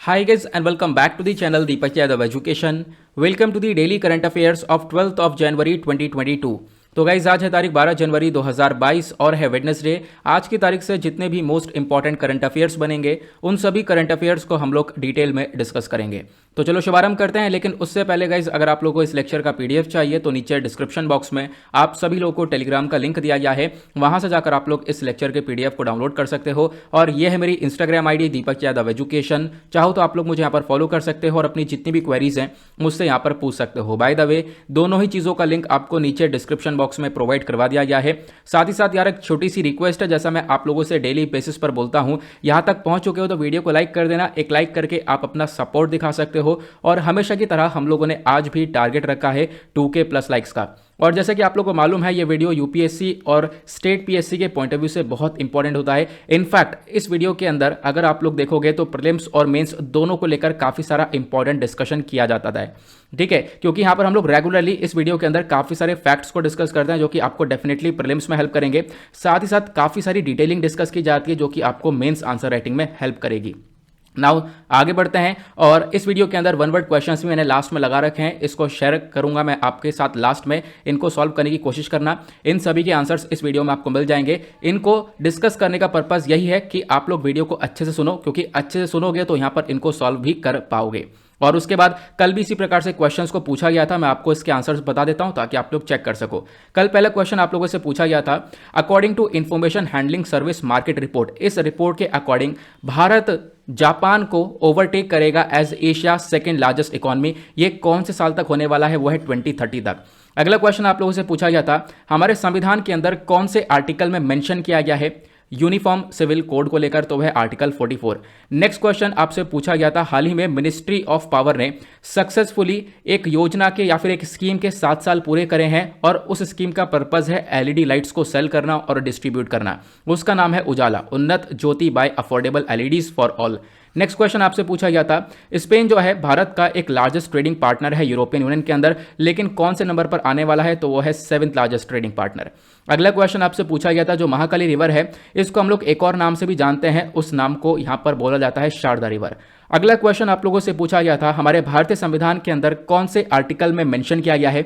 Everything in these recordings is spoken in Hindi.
Hi guys and welcome back to the channel Deepak Yadav Education. Welcome to the daily current affairs of 12th of January 2022. तो गाइज आज है तारीख 12 जनवरी 2022 और है वेडनेसडे। आज की तारीख से जितने भी मोस्ट इंपॉर्टेंट करंट अफेयर्स बनेंगे उन सभी करंट अफेयर्स को हम लोग डिटेल में डिस्कस करेंगे। तो चलो शुभारंभ करते हैं। लेकिन उससे पहले गाइज अगर आप लोगों को इस लेक्चर का पीडीएफ चाहिए तो नीचे डिस्क्रिप्शन बॉक्स में आप सभी लोगों को टेलीग्राम का लिंक दिया गया है, वहां से जाकर आप लोग इस लेक्चर के पीडीएफ को डाउनलोड कर सकते हो। और ये है मेरी Instagram ID Deepak Yadav education. चाहो तो आप लोग मुझे यहाँ पर फॉलो कर सकते हो और अपनी जितनी भी क्वेरीज हैं मुझसे यहाँ पर पूछ सकते हो। बाय द वे दोनों ही चीज़ों का लिंक आपको नीचे डिस्क्रिप्शन बॉक्स में प्रोवाइड करवा दिया गया है। साथ ही साथ यार एक छोटी सी रिक्वेस्ट है, जैसा मैं आप लोगों से डेली बेसिस पर बोलता हूं, यहां तक पहुंच चुके हो तो वीडियो को लाइक कर देना। एक लाइक करके आप अपना सपोर्ट दिखा सकते हो। और हमेशा की तरह हम लोगों ने आज भी टारगेट रखा है 2K प्लस लाइक्स का। और जैसे कि आप लोगों को मालूम है ये वीडियो यूपीएससी और स्टेट पीएससी के पॉइंट ऑफ व्यू से बहुत इंपॉर्टेंट होता है। इनफैक्ट इस वीडियो के अंदर अगर आप लोग देखोगे तो प्रीलिम्स और मेंस दोनों को लेकर काफी सारा इंपॉर्टेंट डिस्कशन किया जाता है, ठीक है। क्योंकि यहां पर हम लोग रेगुलरली इस वीडियो के अंदर काफी सारे फैक्ट्स को डिस्कस करते हैं जो कि आपको डेफिनेटली प्रीलिम्स में हेल्प करेंगे। साथ ही साथ काफी सारी डिटेलिंग डिस्कस की जाती है जो कि आपको मेंस आंसर राइटिंग में हेल्प करेगी। नाउ आगे बढ़ते हैं। और इस वीडियो के अंदर वन वर्ड क्वेश्चंस भी मैंने लास्ट में लगा रखे हैं, इसको शेयर करूंगा मैं आपके साथ लास्ट में। इनको सॉल्व करने की कोशिश करना। इन सभी के आंसर्स इस वीडियो में आपको मिल जाएंगे। इनको डिस्कस करने का पर्पस यही है कि आप लोग वीडियो को अच्छे से सुनो, क्योंकि अच्छे से सुनोगे तो यहां पर इनको सॉल्व भी कर पाओगे। और उसके बाद कल भी इसी प्रकार से क्वेश्चंस को पूछा गया था, मैं आपको इसके आंसर्स बता देता हूं ताकि आप लोग चेक कर सको। कल पहला क्वेश्चन आप लोगों से पूछा गया था, according to information handling service market report, इस रिपोर्ट के अकॉर्डिंग भारत जापान को ओवरटेक करेगा as Asia second largest economy. ये कौन से साल तक होने वाला है? वो है 2030 तक। अगला क्वेश्चन आप लोगों से पूछा गया था, हमारे संविधान के अंदर कौन से आर्टिकल में मेंशन किया गया है यूनिफॉर्म सिविल कोड को लेकर? तो वह आर्टिकल 44। नेक्स्ट क्वेश्चन आपसे पूछा गया था, हाल ही में मिनिस्ट्री ऑफ पावर ने सक्सेसफुली एक योजना के या फिर एक स्कीम के 7 साल पूरे करे हैं और उस स्कीम का पर्पज है एलईडी लाइट्स को सेल करना और डिस्ट्रीब्यूट करना। उसका नाम है Ujala, Unnat Jyoti by affordable LEDs for all. Next question आपसे पूछा गया था, स्पेन जो है भारत का एक लार्जेस्ट ट्रेडिंग पार्टनर है यूरोपियन यूनियन के अंदर, लेकिन कौन से नंबर पर आने वाला है? तो वो है 7th लार्जेस्ट ट्रेडिंग पार्टनर। अगला क्वेश्चन आपसे पूछा गया था, जो महाकाली रिवर है इसको हम लोग एक और नाम से भी जानते हैं, उस नाम को यहां पर बोला जाता है शारदा रिवर। अगला क्वेश्चन आप लोगों से पूछा गया था, हमारे भारतीय संविधान के अंदर कौन से आर्टिकल में मेंशन किया गया है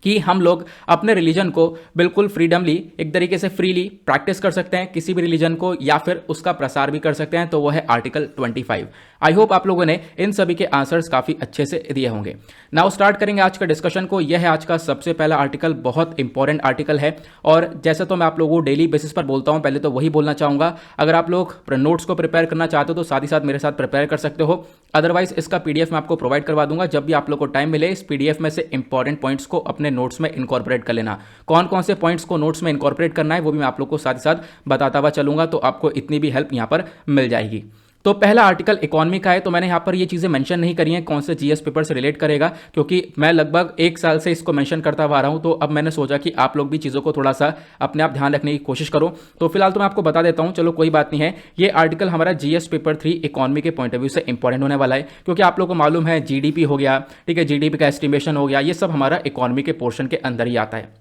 कि हम लोग अपने रिलीजन को बिल्कुल फ्रीडमली, एक तरीके से फ्रीली प्रैक्टिस कर सकते हैं किसी भी रिलीजन को, या फिर उसका प्रसार भी कर सकते हैं? तो वो है आर्टिकल 25। आई होप आप लोगों ने इन सभी के आंसर्स काफी अच्छे से दिए होंगे। नाउ स्टार्ट करेंगे आज का डिस्कशन को। यह है आज का सबसे पहला आर्टिकल, बहुत इंपॉर्टेंट आर्टिकल है। और जैसे तो मैं आप लोगों को डेली बेसिस पर बोलता हूं, पहले तो वही बोलना चाहूंगा, अगर आप लोग नोट्स को प्रिपेयर करना चाहते हो तो साथ ही साथ मेरे साथ प्रिपेयर कर सकते हो। अदरवाइज इसका पीडीएफ मैं आपको प्रोवाइड करवा दूंगा। जब भी आप लोग को टाइम मिले इस पीडीएफ में से इंपॉर्टेंट पॉइंट्स को अपने नोट्स में इनकॉर्पोरेट कर लेना। कौन कौन से पॉइंट्स को नोट्स में इनकॉर्पोरेट करना है वो भी मैं आप लोग को साथ ही साथ बताता हुआ चलूंगा, तो आपको इतनी भी हेल्प यहां पर मिल जाएगी। तो पहला आर्टिकल इकोनॉमी का है। तो मैंने यहां पर ये चीजें मेंशन नहीं करी हैं कौन से जीएस पेपर से रिलेट करेगा, क्योंकि मैं लगभग 1 साल से इसको मेंशन करता हुआ आ रहा हूं। तो अब मैंने सोचा कि आप लोग भी चीजों को थोड़ा सा अपने आप ध्यान रखने की कोशिश करो। तो फिलहाल तो मैं आपको बता देता हूं, चलो कोई बात नहीं है। ये आर्टिकल हमारा जीएस पेपर 3 इकोनॉमी के पॉइंट ऑफ व्यू से इंपॉर्टेंट होने वाला है, क्योंकि आप लोग को मालूम है जीडीपी हो गया, ठीक है, जीडीपी का एस्टिमेशन हो गया, ये सब हमारा इकोनॉमी के पोर्शन के अंदर ही आता है।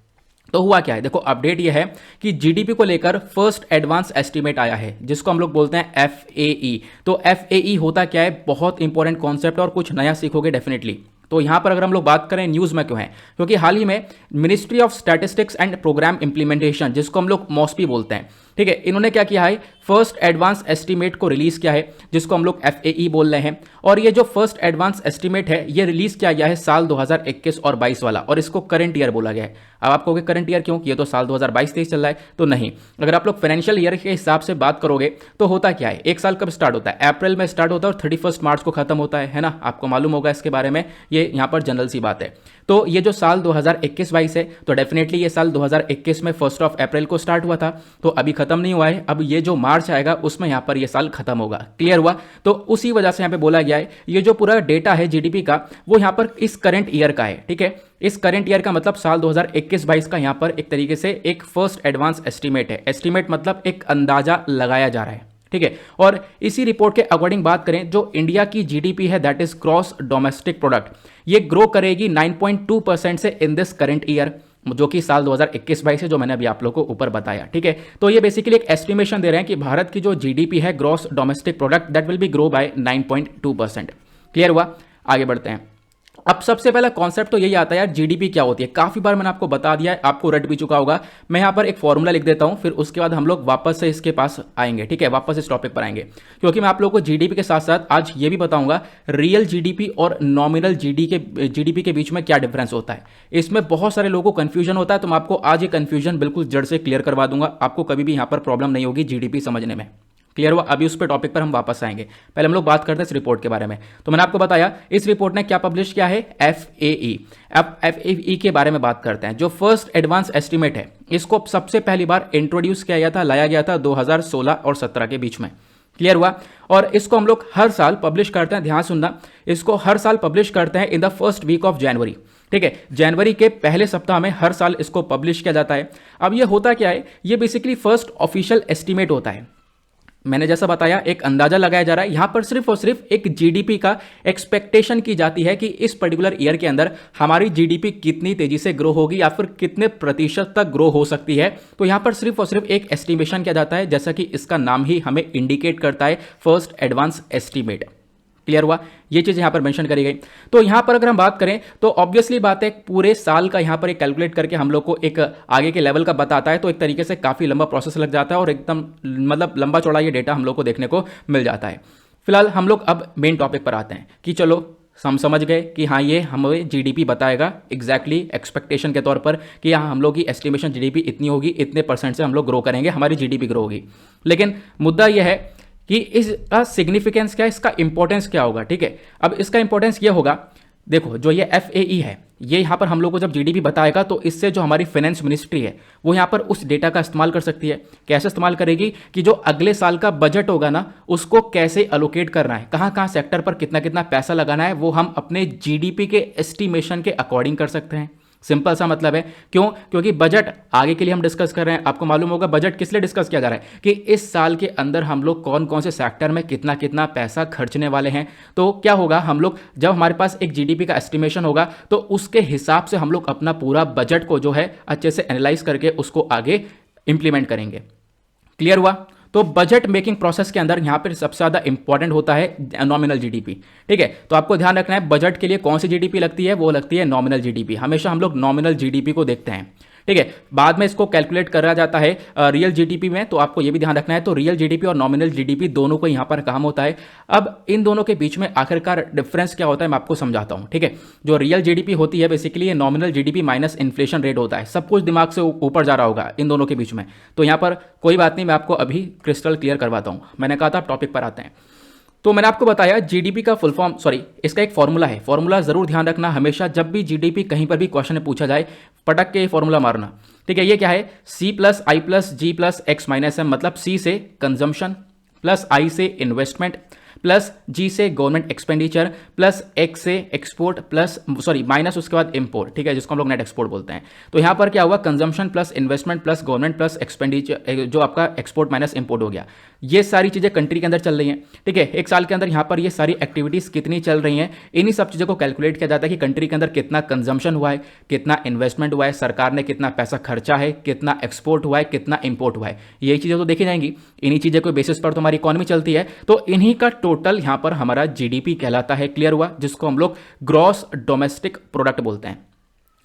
तो हुआ क्या है, देखो अपडेट ये है कि जीडीपी को लेकर फर्स्ट एडवांस एस्टीमेट आया है, जिसको हम लोग बोलते हैं एफएई। तो एफएई होता क्या है, बहुत इंपॉर्टेंट कॉन्सेप्ट और कुछ नया सीखोगे डेफिनेटली। तो यहां पर अगर हम लोग बात करें न्यूज में क्यों है, क्योंकि हाल ही में ministry of statistics and programme implementation, जिसको हम लोग मॉस्पी बोलते हैं, ठीक है, इन्होंने क्या किया है, फर्स्ट एडवांस एस्टीमेट को रिलीज किया है, जिसको हम लोग एफएई बोल रहे हैं। और ये जो फर्स्ट एडवांस एस्टीमेट है ये रिलीज किया गया है साल 2021 और 22 वाला, और इसको करंट ईयर बोला गया है। अब आप कहोगे करंट ईयर क्यों, ये तो साल 2022-23 चल रहा है। तो नहीं, अगर आप लोग फाइनेंशियल ईयर के हिसाब से बात करोगे तो होता क्या है, एक साल कब स्टार्ट होता है, अप्रैल में स्टार्ट होता है और 31 मार्च को खत्म होता है ना। आपको मालूम होगा इसके बारे में, ये यहां पर जनरल सी बात है। तो ये जो साल 2021-22 है, तो डेफिनेटली ये साल 2021 में 1 अप्रैल को स्टार्ट हुआ था, तो अभी खत्म नहीं हुआ है। अब ये जो मार्च आएगा उसमें यहां पर ये साल खत्म होगा। क्लियर हुआ? तो उसी वजह से यहां पे बोला गया है ये जो पूरा डेटा है जीडीपी का, वो यहां पर इस करंट ईयर का है, ठीक है। इस करंट ईयर का मतलब साल 2021-22 का यहां पर एक तरीके से एक फर्स्ट एडवांस एस्टीमेट है। एस्टीमेट मतलब एक अंदाजा लगाया जा रहा है, ठीक है। और इसी रिपोर्ट के अकॉर्डिंग बात करें, जो इंडिया की जीडीपी है that is gross domestic product, ये ग्रो करेगी 9.2% से इन दिस करंट ईयर। जो कि साल 2021-22 है, जो मैंने अभी आप लोगों को ऊपर बताया। ठीक है, तो ये बेसिकली एक एस्टिमेशन दे रहे हैं कि भारत की जो जीडीपी है, gross domestic product, that will be grow by 9.2%। Clear हुआ? आगे बढ़ते हैं। अब सबसे पहला कॉन्सेप्ट तो यही आता है यार, जीडीपी क्या होती है। काफी बार मैंने आपको बता दिया है, आपको रट भी चुका होगा। मैं यहां पर एक फॉर्मूला लिख देता हूं, फिर उसके बाद हम लोग वापस से इसके पास आएंगे। ठीक है, वापस इस टॉपिक पर आएंगे, क्योंकि मैं आप लोगों को जीडीपी के साथ साथ आज ये भी बताऊंगा रियल जीडीपी और नॉमिनल जीडीपी के बीच में क्या डिफरेंस होता है। इसमें बहुत सारे लोगों को कंफ्यूजन होता है, तो मैं आपको आज ये कंफ्यूजन बिल्कुल जड़ से क्लियर करवा दूंगा। आपको कभी भी यहां पर प्रॉब्लम नहीं होगी जीडीपी समझने में। क्लियर हुआ? अभी उस पर टॉपिक पर हम वापस आएंगे। पहले हम लोग बात करते हैं इस रिपोर्ट के बारे में। तो मैंने आपको बताया इस रिपोर्ट ने क्या पब्लिश किया है, एफएई। अब एफएई के बारे में बात करते हैं। जो फर्स्ट एडवांस एस्टीमेट है, इसको सबसे पहली बार इंट्रोड्यूस किया गया था, लाया गया था 2016 और 17 के बीच में। क्लियर हुआ? और इसको हम लोग हर साल पब्लिश करते हैं, ध्यान सुनना, इसको हर साल पब्लिश करते हैं in the first week of January. ठीक है, जनवरी के पहले सप्ताह में हर साल इसको पब्लिश किया जाता है। अब ये होता क्या है, ये बेसिकली फर्स्ट ऑफिशियल एस्टीमेट होता है। मैंने जैसा बताया एक अंदाजा लगाया जा रहा है, यहां पर सिर्फ और सिर्फ एक जीडीपी का एक्सपेक्टेशन की जाती है कि इस पर्टिकुलर ईयर के अंदर हमारी जीडीपी कितनी तेजी से ग्रो होगी या फिर कितने प्रतिशत तक ग्रो हो सकती है। तो यहां पर सिर्फ और सिर्फ एक एस्टिमेशन किया जाता है, जैसा कि इसका नाम ही हमें इंडिकेट करता है, फर्स्ट एडवांस एस्टिमेट। क्लियर हुआ? ये चीज यहां पर मेंशन करी गई। तो यहां पर अगर हम बात करें तो ऑब्वियसली बात है, पूरे साल का यहां पर एक कैलकुलेट करके हम लोग को एक आगे के लेवल का बताता है, तो एक तरीके से काफी लंबा प्रोसेस लग जाता है और एकदम मतलब लंबा चौड़ा ये डेटा हम लोग को देखने को मिल जाता है। फिलहाल हम लोग अब मेन टॉपिक पर आते हैं कि चलो हम समझ गए कि हाँ ये हमें जीडीपी बताएगा एग्जैक्टली एक्सपेक्टेशन के तौर पर कि हाँ हम लोग की एस्टिमेशन जीडीपी इतनी होगी, इतने परसेंट से हम लोग ग्रो करेंगे, हमारी जीडीपी ग्रो होगी। लेकिन मुद्दा यह है कि इसका सिग्निफिकेंस क्या है, इसका इंपॉर्टेंस क्या होगा। ठीक है, अब इसका इंपॉर्टेंस ये होगा, देखो जो ये एफएई है, ये यहां पर हम लोग को जब जीडीपी बताएगा तो इससे जो हमारी फाइनेंस मिनिस्ट्री है वो यहां पर उस डेटा का इस्तेमाल कर सकती है। कैसे इस्तेमाल करेगी कि जो अगले साल का बजट होगा ना, उसको कैसे अलोकेट करना है, कहां कहां सेक्टर पर कितना कितना पैसा लगाना है, वो हम अपने जीडीपी के एस्टिमेशन के अकॉर्डिंग कर सकते हैं। सिंपल सा मतलब है, क्यों? क्योंकि बजट आगे के लिए हम डिस्कस कर रहे हैं। आपको मालूम होगा बजट किस लिए डिस्कस किया जा रहा है कि इस साल के अंदर हम लोग कौन कौन से सेक्टर में कितना कितना पैसा खर्चने वाले हैं। तो क्या होगा, हम लोग जब हमारे पास एक जीडीपी का एस्टिमेशन होगा तो उसके हिसाब से हम लोग अपना पूरा बजट को जो है अच्छे से एनालाइज करके उसको आगे इंप्लीमेंट करेंगे। क्लियर हुआ? तो बजट मेकिंग प्रोसेस के अंदर यहां पर सबसे ज्यादा इंपॉर्टेंट होता है नॉमिनल जीडीपी। ठीक है, तो आपको ध्यान रखना है बजट के लिए कौन सी जीडीपी लगती है, वो लगती है नॉमिनल जीडीपी। हमेशा हम लोग नॉमिनल जीडीपी को देखते हैं। ठीक है, बाद में इसको कैलकुलेट करा जाता है रियल जीडीपी में, तो आपको ये भी ध्यान रखना है। तो रियल जीडीपी और नॉमिनल जीडीपी दोनों को यहां पर काम होता है। अब इन दोनों के बीच में आखिरकार डिफरेंस क्या होता है मैं आपको समझाता हूं। ठीक है, जो रियल जीडीपी होती है बेसिकली ये nominal GDP minus inflation rate होता है। सब कुछ दिमाग से ऊपर जा रहा होगा इन दोनों के बीच में, तो यहां पर कोई बात नहीं, मैं आपको अभी क्रिस्टल क्लियर करवाता हूं। मैंने कहा था टॉपिक पर आते हैं। तो मैंने आपको बताया जीडीपी का फुल फॉर्म, सॉरी इसका एक फॉर्मूला है। फॉर्मूला जरूर ध्यान रखना, हमेशा जब भी जीडीपी कहीं पर भी क्वेश्चन में पूछा जाए पटक के फॉर्मूला मारना। ठीक है, ये क्या है, C प्लस आई प्लस जी प्लस एक्स माइनस एम, मतलब C से कंजम्पशन प्लस I से इन्वेस्टमेंट प्लस G से गवर्नमेंट एक्सपेंडिचर प्लस X से एक्सपोर्ट प्लस माइनस उसके बाद इंपोर्ट। ठीक है, जिसको हम लोग नेट एक्सपोर्ट बोलते हैं। तो यहां पर क्या हुआ, consumption plus investment plus government plus expenditure, जो आपका एक्सपोर्ट माइनस इंपोर्ट हो गया। ये सारी चीजें कंट्री के अंदर चल रही हैं। ठीक है, एक साल के अंदर यहां पर ये सारी एक्टिविटीज कितनी चल रही हैं, इन्हीं सब चीजों को कैलकुलेट किया जाता है कि कंट्री के अंदर कितना कंजम्पशन हुआ है, कितना इन्वेस्टमेंट हुआ है, सरकार ने कितना पैसा खर्चा है, कितना एक्सपोर्ट हुआ है, कितना इंपोर्ट हुआ है। यही चीजें तो देखी जाएंगी, इन्हीं चीजें के बेसिस पर तो हमारी इकोनॉमी चलती है। तो इन्हीं का टोटल यहां पर हमारा जीडीपी कहलाता है। क्लियर हुआ? जिसको हम लोग ग्रॉस डोमेस्टिक प्रोडक्ट बोलते हैं।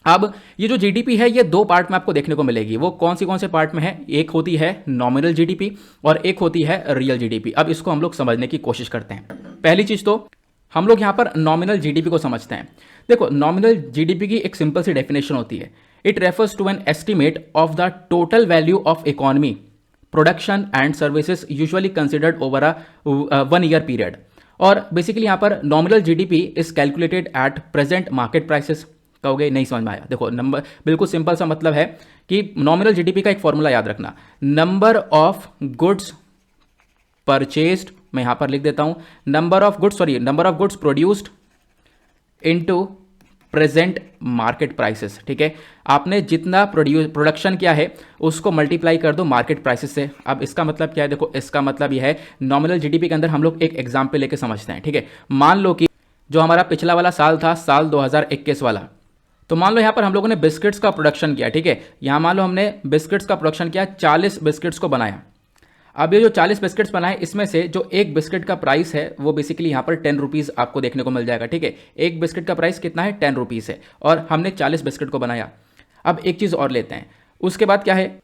अब ये जो जीडीपी है ये दो पार्ट में आपको देखने को मिलेगी। वो कौन से पार्ट में है, एक होती है नॉमिनल जीडीपी और एक होती है रियल जीडीपी। अब इसको हम लोग समझने की कोशिश करते हैं। पहली चीज तो हम लोग यहां पर नॉमिनल जीडीपी को समझते हैं। देखो नॉमिनल जीडीपी की एक सिंपल सी डेफिनेशन होती है, it refers to an estimate of the total value of economy, production and services usually considered over a 1 year period. और बेसिकली यहां पर nominal GDP is calculated at present market prices. कहोगे नहीं समझ में आया, देखो नंबर बिल्कुल सिंपल सा मतलब है कि नॉमिनल जीडीपी का एक फॉर्मूला याद रखना, नंबर ऑफ गुड्स परचेज्ड, मैं यहां पर लिख देता हूं number of goods produced into present market prices. ठीक है, आपने जितना प्रोडक्शन किया है उसको मल्टीप्लाई कर दो मार्केट प्राइसेस से। अब इसका मतलब क्या है, देखो इसका मतलब यह है नॉमिनल जीडीपी के अंदर हम लोग एक एग्जाम्पल लेके समझते हैं। ठीक है, मान लो कि जो हमारा पिछला वाला साल था, साल 2021 वाला, तो मान लो यहाँ पर हम लोगों ने बिस्किट्स का प्रोडक्शन किया, ठीक है, यहाँ मान लो हमने बिस्किट्स का प्रोडक्शन किया, 40 बिस्किट्स को बनाया। अब ये जो 40 बिस्किट्स बनाए, इसमें से जो एक बिस्किट का प्राइस है वो बेसिकली यहाँ पर 10 रुपीज़ आपको देखने को मिल जाएगा, ठीक है। एक बिस्किट का प्राइस कितना है, 10 रुपीज़ है, और हमने 40 बिस्किट को बनाया। अब एक चीज़ और लेते हैं, उसके बाद क्या है,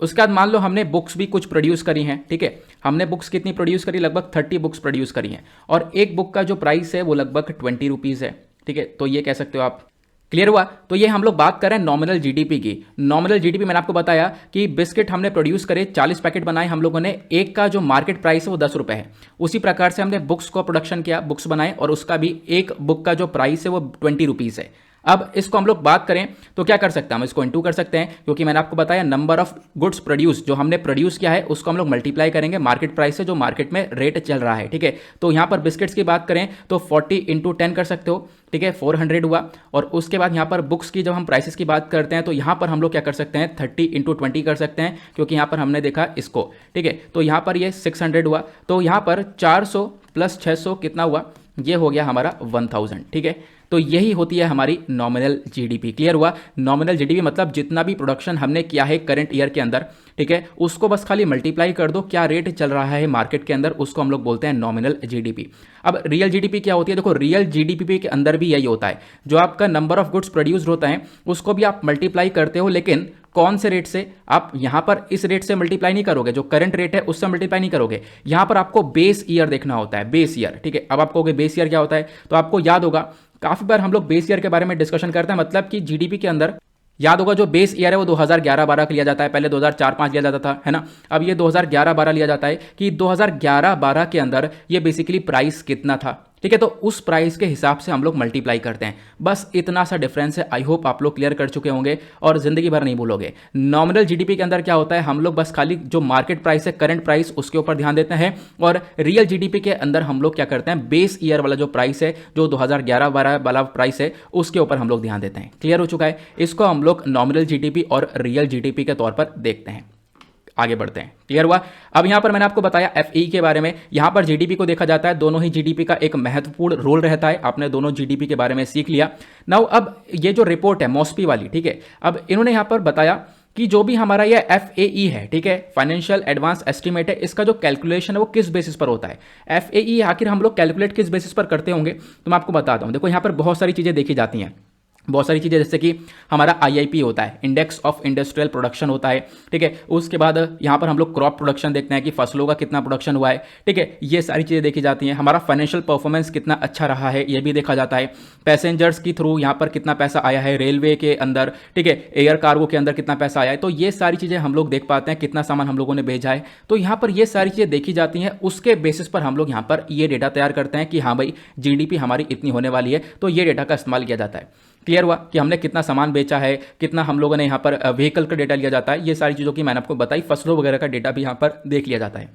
उसके बाद मान लो हमने बुक्स भी कुछ प्रोड्यूस करी हैं, ठीक है। हमने बुक्स कितनी प्रोड्यूस करी, लगभग 30 बुक्स प्रोड्यूस करी हैं, और एक बुक का जो प्राइस है वो लगभग 20 रुपीज़ है, ठीक है। तो ये कह सकते हो आप। क्लियर हुआ। तो ये हम लोग बात कर रहे हैं नॉमिनल जीडीपी की। नॉमिनल जीडीपी मैंने आपको बताया कि बिस्किट हमने प्रोड्यूस करे, 40 पैकेट बनाए हम लोगों ने, एक का जो मार्केट प्राइस है वो 10 रुपये है। उसी प्रकार से हमने बुक्स को प्रोडक्शन किया, बुक्स बनाए, और उसका भी एक बुक का जो प्राइस है वो 20 रुपीज़ है। अब इसको हम लोग बात करें तो क्या कर सकते हैं, हम इसको इनटू कर सकते हैं, क्योंकि मैंने आपको बताया नंबर ऑफ गुड्स प्रोड्यूस, जो हमने प्रोड्यूस किया है उसको हम लोग मल्टीप्लाई करेंगे मार्केट प्राइस से, जो मार्केट में रेट चल रहा है, ठीक है। तो यहाँ पर बिस्किट्स की बात करें तो 40 × 10 कर सकते हो, ठीक है, 400 हुआ। और उसके बाद यहाँ पर बुक्स की जब हम प्राइसेस की बात करते हैं तो यहाँ पर हम लोग क्या कर सकते हैं, 30 × 20 कर सकते हैं, क्योंकि यहाँ पर हमने देखा इसको, ठीक है। तो यहाँ पर ये 600 हुआ, तो यहाँ पर 400 + 600 कितना हुआ, ये हो गया हमारा 1000, ठीक है। तो यही होती है हमारी नॉमिनल जीडीपी। क्लियर हुआ। नॉमिनल जीडीपी मतलब जितना भी प्रोडक्शन हमने किया है करंट ईयर के अंदर, ठीक है, उसको बस खाली मल्टीप्लाई कर दो, क्या रेट चल रहा है मार्केट के अंदर, उसको हम लोग बोलते हैं नॉमिनल जीडीपी। अब रियल जीडीपी क्या होती है, देखो रियल जीडीपी के अंदर भी यही होता है, जो आपका नंबर ऑफ गुड्स प्रोड्यूस्ड होता है उसको भी आप मल्टीप्लाई करते हो, लेकिन कौन से रेट से, आप यहां पर इस रेट से मल्टीप्लाई नहीं करोगे, जो करंट रेट है उससे मल्टीप्लाई नहीं करोगे, यहां पर आपको बेस ईयर देखना होता है, बेस ईयर, ठीक है। अब आपको बेस ईयर क्या होता है, तो आपको याद होगा काफी बार हम लोग बेस ईयर के बारे में डिस्कशन करते हैं, मतलब कि जीडीपी के अंदर याद होगा जो बेस ईयर है वो 2011-12 का लिया जाता है, पहले 2004-5 लिया जाता था, है ना। अब ये 2011-12 लिया जाता है कि 2011-12 के अंदर ये बेसिकली प्राइस कितना था, ठीक है। तो उस प्राइस के हिसाब से हम लोग मल्टीप्लाई करते हैं, बस इतना सा डिफरेंस है। आई होप आप लोग क्लियर कर चुके होंगे और जिंदगी भर नहीं भूलोगे। नॉमिनल जीडीपी के अंदर क्या होता है, हम लोग बस खाली जो मार्केट प्राइस है, करंट प्राइस, उसके ऊपर ध्यान देते हैं, और रियल जीडीपी के अंदर हम लोग क्या करते हैं, बेस ईयर वाला जो प्राइस है, जो 2011-12 वाला प्राइस है, उसके ऊपर हम लोग ध्यान देते हैं। क्लियर हो चुका है। इसको हम लोग नॉमिनल जीडीपी और रियल जीडीपी के तौर पर देखते हैं। आगे बढ़ते हैं। क्लियर हुआ। अब यहां पर मैंने आपको बताया एफई के बारे में, यहां पर जीडीपी को देखा जाता है, दोनों ही जीडीपी का एक महत्वपूर्ण रोल रहता है। आपने दोनों जीडीपी के बारे में सीख लिया। नाउ अब ये जो रिपोर्ट है मॉस्पी वाली, ठीक है, अब इन्होंने यहां पर बताया कि जो भी हमारा ये एफएई है, ठीक है, फाइनेंशियल एडवांस एस्टीमेट है, इसका जो कैलकुलेशन है वो किस बेसिस पर होता है। एफएई आखिर हम लोग कैलकुलेट किस बेसिस पर करते होंगे, तो मैं आपको बताता हूं। देखो यहां पर बहुत सारी चीजें देखी जाती हैं, बहुत सारी चीज़ें, जैसे कि हमारा आईआईपी होता है, इंडेक्स ऑफ इंडस्ट्रियल प्रोडक्शन होता है, ठीक है। उसके बाद यहाँ पर हम लोग क्रॉप प्रोडक्शन देखते हैं कि फसलों का कितना प्रोडक्शन हुआ है, ठीक है, ये सारी चीज़ें देखी जाती हैं। हमारा फाइनेंशियल परफॉर्मेंस कितना अच्छा रहा है ये भी देखा जाता है। पैसेंजर्स की थ्रू यहाँ पर कितना पैसा आया है रेलवे के अंदर, ठीक है, एयर कार्गो के अंदर कितना पैसा आया है, तो ये सारी चीज़ें हम लोग देख पाते हैं, कितना सामान हम लोगों ने भेजा है। तो यहाँ पर ये सारी चीज़ें देखी जाती हैं, उसके बेसिस पर हम लोग यहाँ पर ये डेटा तैयार करते हैं कि हाँ भाई जीडीपी हमारी इतनी होने वाली है, तो ये डेटा का इस्तेमाल किया जाता है। क्लियर हुआ कि हमने कितना सामान बेचा है, कितना हम लोगों ने यहाँ पर व्हीकल का डेटा लिया जाता है, ये सारी चीज़ों की मैंने आपको बताई, फसलों वगैरह का डेटा भी यहाँ पर देख लिया जाता है।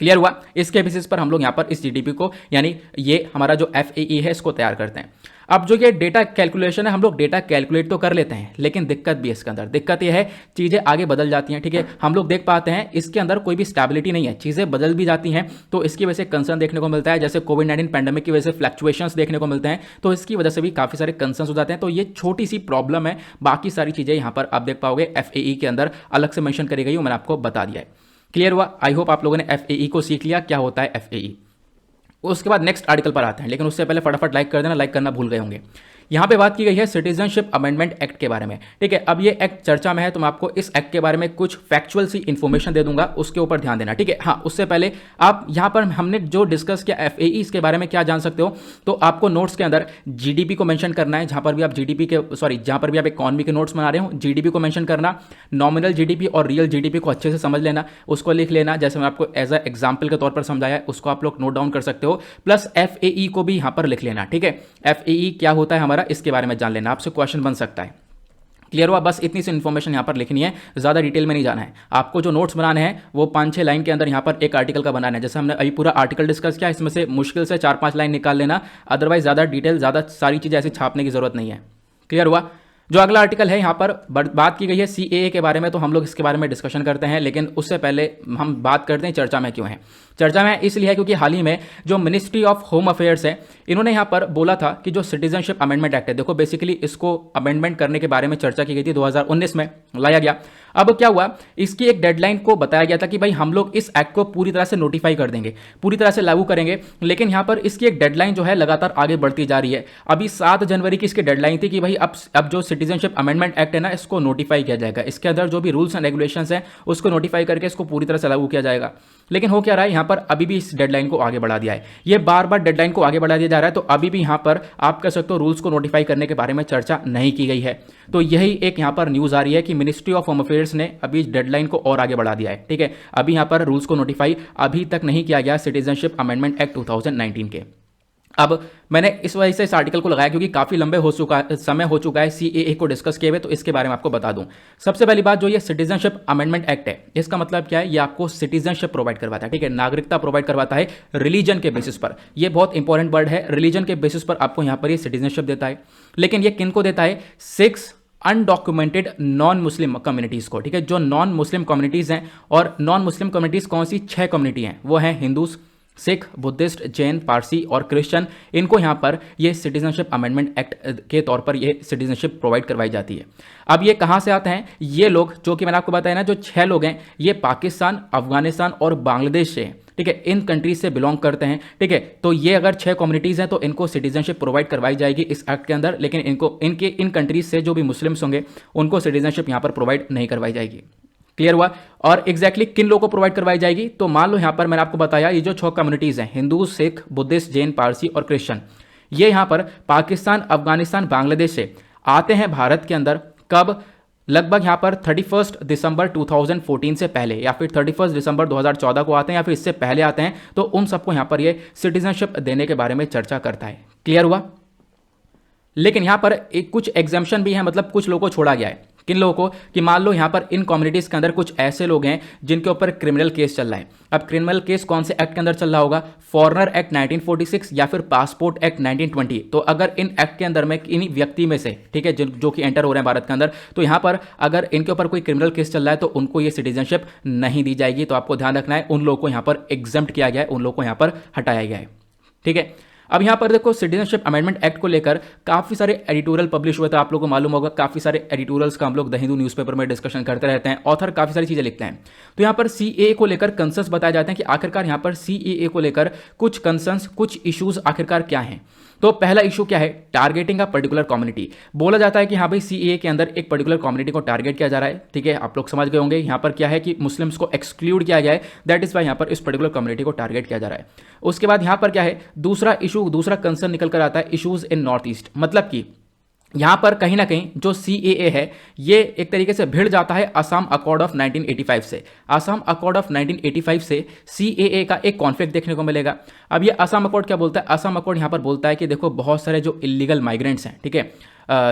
क्लियर हुआ। इसके बेसिस पर हम लोग यहाँ पर इस जीडीपी को, यानी ये हमारा जो एफएई है, इसको तैयार करते हैं। अब जो ये डेटा कैलकुलेशन है, हम लोग डेटा कैलकुलेट तो कर लेते हैं, लेकिन दिक्कत भी है इसके अंदर। दिक्कत ये है चीज़ें आगे बदल जाती हैं, ठीक है। हम लोग देख पाते हैं इसके अंदर कोई भी स्टेबिलिटी नहीं है, चीज़ें बदल भी जाती हैं, तो इसकी वजह से कंसर्न देखने को मिलता है। जैसे कोविड-19 पैंडेमिक की वजह से फ्लक्चुएशंस देखने को मिलते हैं, तो इसकी वजह से भी काफ़ी सारे कंसर्न हो जाते हैं। तो ये छोटी सी प्रॉब्लम है, बाकी सारी चीज़ें यहाँ पर आप देख पाओगे एफएई के अंदर अलग से मेंशन करी गई, मैंने आपको बता दिया है। क्लियर हुआ। आई होप आप लोगों ने एफएई को सीख लिया, क्या होता है एफएई। उसके बाद नेक्स्ट आर्टिकल पर आते हैं, लेकिन उससे पहले फटाफट लाइक कर देना, लाइक करना भूल गए होंगे। यहाँ पे बात की गई है सिटीजनशिप अमेंडमेंट एक्ट के बारे में, ठीक है। अब ये एक्ट चर्चा में है, तो मैं आपको इस एक्ट के बारे में कुछ फैक्चुअल सी इन्फॉर्मेशन दे दूंगा, उसके ऊपर ध्यान देना, ठीक है। हाँ, उससे पहले आप यहाँ पर हमने जो डिस्कस किया एफएई, इसके बारे में क्या जान सकते हो, तो आपको नोट्स के अंदर जीडीपी को मेंशन करना है, जहाँ पर भी आप जीडीपी के जहाँ पर भी आप इकोनॉमी के नोट्स बना रहे हो, जीडीपी को मेंशन करना, नॉमिनल जीडीपी और रियल जीडीपी को अच्छे से समझ लेना, उसको लिख लेना, जैसे मैं आपको एज अ एग्जाम्पल के तौर पर समझाया है, उसको आप लोग नोट डाउन कर सकते हो। प्लस एफएई को भी यहाँ पर लिख लेना, ठीक है। एफएई क्या होता है हमारा, इसके बारे में जान लेना, आपसे क्वेश्चन बन सकता है। क्लियर हुआ। बस इतनी सी इन्फॉर्मेशन यहाँ पर लिखनी है, ज़्यादा डिटेल में नहीं जाना है। आपको जो नोट्स बनाने हैं वो 5-6 लाइन के अंदर यहाँ पर एक आर्टिकल का बनाना है। जैसे हमने अभी पूरा आर्टिकल डिस्कस किया, इसमें से मुश्किल से 4-5 लाइन निकाल लेना, अदरवाइज ज़्यादा डिटेल, ज़्यादा सारी चीज़ें ऐसे छापने की जरूरत नहीं है। क्लियर हुआ। जो अगला आर्टिकल है यहाँ पर बात की गई है सीएए के बारे में, तो हम लोग इसके बारे में डिस्कशन करते हैं, लेकिन उससे पहले हम बात करते हैं चर्चा में क्यों है। चर्चा में इसलिए है क्योंकि हाल ही में जो मिनिस्ट्री ऑफ होम अफेयर्स है, इन्होंने यहाँ पर बोला था कि जो सिटीजनशिप अमेंडमेंट एक्ट है, देखो बेसिकली इसको अमेंडमेंट करने के बारे में चर्चा की गई थी, 2019 में लाया गया। अब क्या हुआ, इसकी एक डेडलाइन को बताया गया था कि भाई हम लोग इस एक्ट को पूरी तरह से नोटिफाई कर देंगे, पूरी तरह से लागू करेंगे, लेकिन यहाँ पर इसकी एक डेडलाइन जो है लगातार आगे बढ़ती जा रही है। अभी 7 जनवरी की इसकी डेडलाइन थी कि भाई अब जो सिटीजनशिप अमेंडमेंट एक्ट है ना, इसको नोटिफाई किया जाएगा, इसके अंदर जो भी रूल्स एंड रेगुलेशंस हैं उसको नोटिफाई करके इसको पूरी तरह से लागू किया जाएगा। लेकिन हो क्या रहा है, यहाँ पर अभी भी इस डेडलाइन को आगे बढ़ा दिया है, ये बार बार डेडलाइन को आगे बढ़ा दिया जा रहा है, तो अभी भी यहाँ पर आप कह सकते हो रूल्स को नोटिफाई करने के बारे में चर्चा नहीं की गई है। तो यही एक यहाँ पर न्यूज़ आ रही है कि मिनिस्ट्री ऑफ होम अफेयर्स ने अभी डेडलाइन को और आगे बढ़ा दिया है। ठीक है, अभी यहाँ पर रूल्स को नोटिफाई अभी तक नहीं किया गया सिटीजनशिप अमेंडमेंट एक्ट 2019 के। अब मैंने इस वजह से इस आर्टिकल को लगाया क्योंकि काफ़ी लंबे समय हो चुका है सीएए को डिस्कस किए हुए, तो इसके बारे में आपको बता दूं। सबसे पहली बात, जो ये सिटीजनशिप अमेंडमेंट एक्ट है, इसका मतलब क्या है, ये आपको सिटीजनशिप प्रोवाइड करवाता है। ठीक है, नागरिकता प्रोवाइड करवाता है रिलीजन के बेसिस पर। ये बहुत इंपॉर्टेंट वर्ड है, रिलीजन के बेसिस पर आपको यहाँ पर ये सिटीजनशिप देता है। लेकिन ये किन को देता है, 6 अनडॉक्यूमेंटेड नॉन मुस्लिम कम्युनिटीज़ को। ठीक है, जो नॉन मुस्लिम कम्युनिटीज़ हैं, और नॉन मुस्लिम कम्युनिटीज़ कौन सी, 6 कम्युनिटी हैं, वो हैं हिंदूज, सिख, बुद्धिस्ट, जैन, पारसी और क्रिश्चियन। इनको यहाँ पर ये सिटीजनशिप अमेंडमेंट एक्ट के तौर पर ये सिटीजनशिप प्रोवाइड करवाई जाती है। अब ये कहाँ से आते हैं, ये लोग जो कि मैंने आपको बताया ना, जो 6 लोग हैं, ये पाकिस्तान, अफगानिस्तान और बांग्लादेश से, ठीक है, इन कंट्रीज से बिलोंग करते हैं। ठीक है, तो ये अगर 6 कम्युनिटीज़ हैं तो इनको सिटीजनशिप प्रोवाइड करवाई जाएगी इस एक्ट के अंदर, लेकिन इनको इन कंट्रीज से जो भी मुस्लिम्स होंगे उनको सिटीजनशिप यहाँ पर प्रोवाइड नहीं करवाई जाएगी। क्लियर हुआ। और एग्जैक्टली किन लोगों को प्रोवाइड करवाई जाएगी, तो मान लो यहाँ पर मैंने आपको बताया ये जो 6 कम्युनिटीज़ हैं, हिंदू, सिख, बुद्धिस्ट, जैन, पारसी और क्रिश्चियन, ये यहाँ पर पाकिस्तान, अफगानिस्तान, बांग्लादेश से आते हैं भारत के अंदर। कब, लगभग यहाँ पर 31 दिसंबर 2014 से पहले, या फिर 31 दिसंबर 2014 को आते हैं, या फिर इससे पहले आते हैं, तो उन सबको यहाँ पर ये सिटीजनशिप देने के बारे में चर्चा करता है। क्लियर हुआ। लेकिन यहाँ पर एक कुछ एग्जाम्पशन भी है, मतलब कुछ लोगों को छोड़ा गया है। किन लोगों को, कि मान लो यहाँ पर इन कम्युनिटीज़ के अंदर कुछ ऐसे लोग हैं जिनके ऊपर क्रिमिनल केस चल रहा है। अब क्रिमिनल केस कौन से एक्ट के अंदर चल रहा होगा, फॉरेनर एक्ट 1946 या फिर पासपोर्ट एक्ट 1920। तो अगर इन एक्ट के अंदर में इन व्यक्ति में से, ठीक है, जो कि एंटर हो रहे हैं भारत के अंदर, तो यहाँ पर अगर इनके ऊपर कोई क्रिमिनल केस चल रहा है तो उनको ये सिटीजनशिप नहीं दी जाएगी। तो आपको ध्यान रखना है, उन लोगों को यहाँ पर एग्जम्प्ट किया गया है, उन लोगों को यहाँ पर हटाया गया है। ठीक है, अब यहाँ पर देखो सिटीजनशिप अमेंडमेंट एक्ट को लेकर काफ़ी सारे एडिटोरियल पब्लिश हुए थे, आप लोगों को मालूम होगा, काफ़ी सारे एडिटोरियल्स का हम लोग द हिंदू न्यूज़पेपर में डिस्कशन करते रहते हैं, ऑथर काफ़ी सारी चीज़ें लिखते हैं। तो यहाँ पर सीएए को लेकर कंसर्न्स बताए जाते हैं कि आखिरकार यहाँ पर सीएए को लेकर कुछ कंसर्न्स, कुछ इश्यूज आखिरकार क्या हैं। तो पहला इशू क्या है, टारगेटिंग अ पर्टिकुलर कम्युनिटी। बोला जाता है कि हाँ भाई सीएए के अंदर एक पर्टिकुलर कम्युनिटी को टारगेट किया जा रहा है। ठीक है, आप लोग समझ गए होंगे यहाँ पर क्या है कि मुस्लिम्स को एक्सक्लूड किया गया है, दैट इज वाई यहाँ पर इस पर्टिकुलर कम्युनिटी को टारगेट किया जा रहा है। उसके बाद यहाँ पर क्या है, दूसरा इशू, दूसरा कंसर्न निकल कर आता है इशूज इन नॉर्थ ईस्ट। मतलब कि यहाँ पर कहीं ना कहीं जो सीएए है ये एक तरीके से भिड़ जाता है असम अकॉर्ड ऑफ 1985 से। असम अकॉर्ड ऑफ 1985 से सीएए का एक कॉन्फ्लिक्ट देखने को मिलेगा। अब ये असम अकॉर्ड क्या बोलता है, असम अकॉर्ड यहाँ पर बोलता है कि देखो बहुत सारे जो इलीगल माइग्रेंट्स हैं, ठीक है,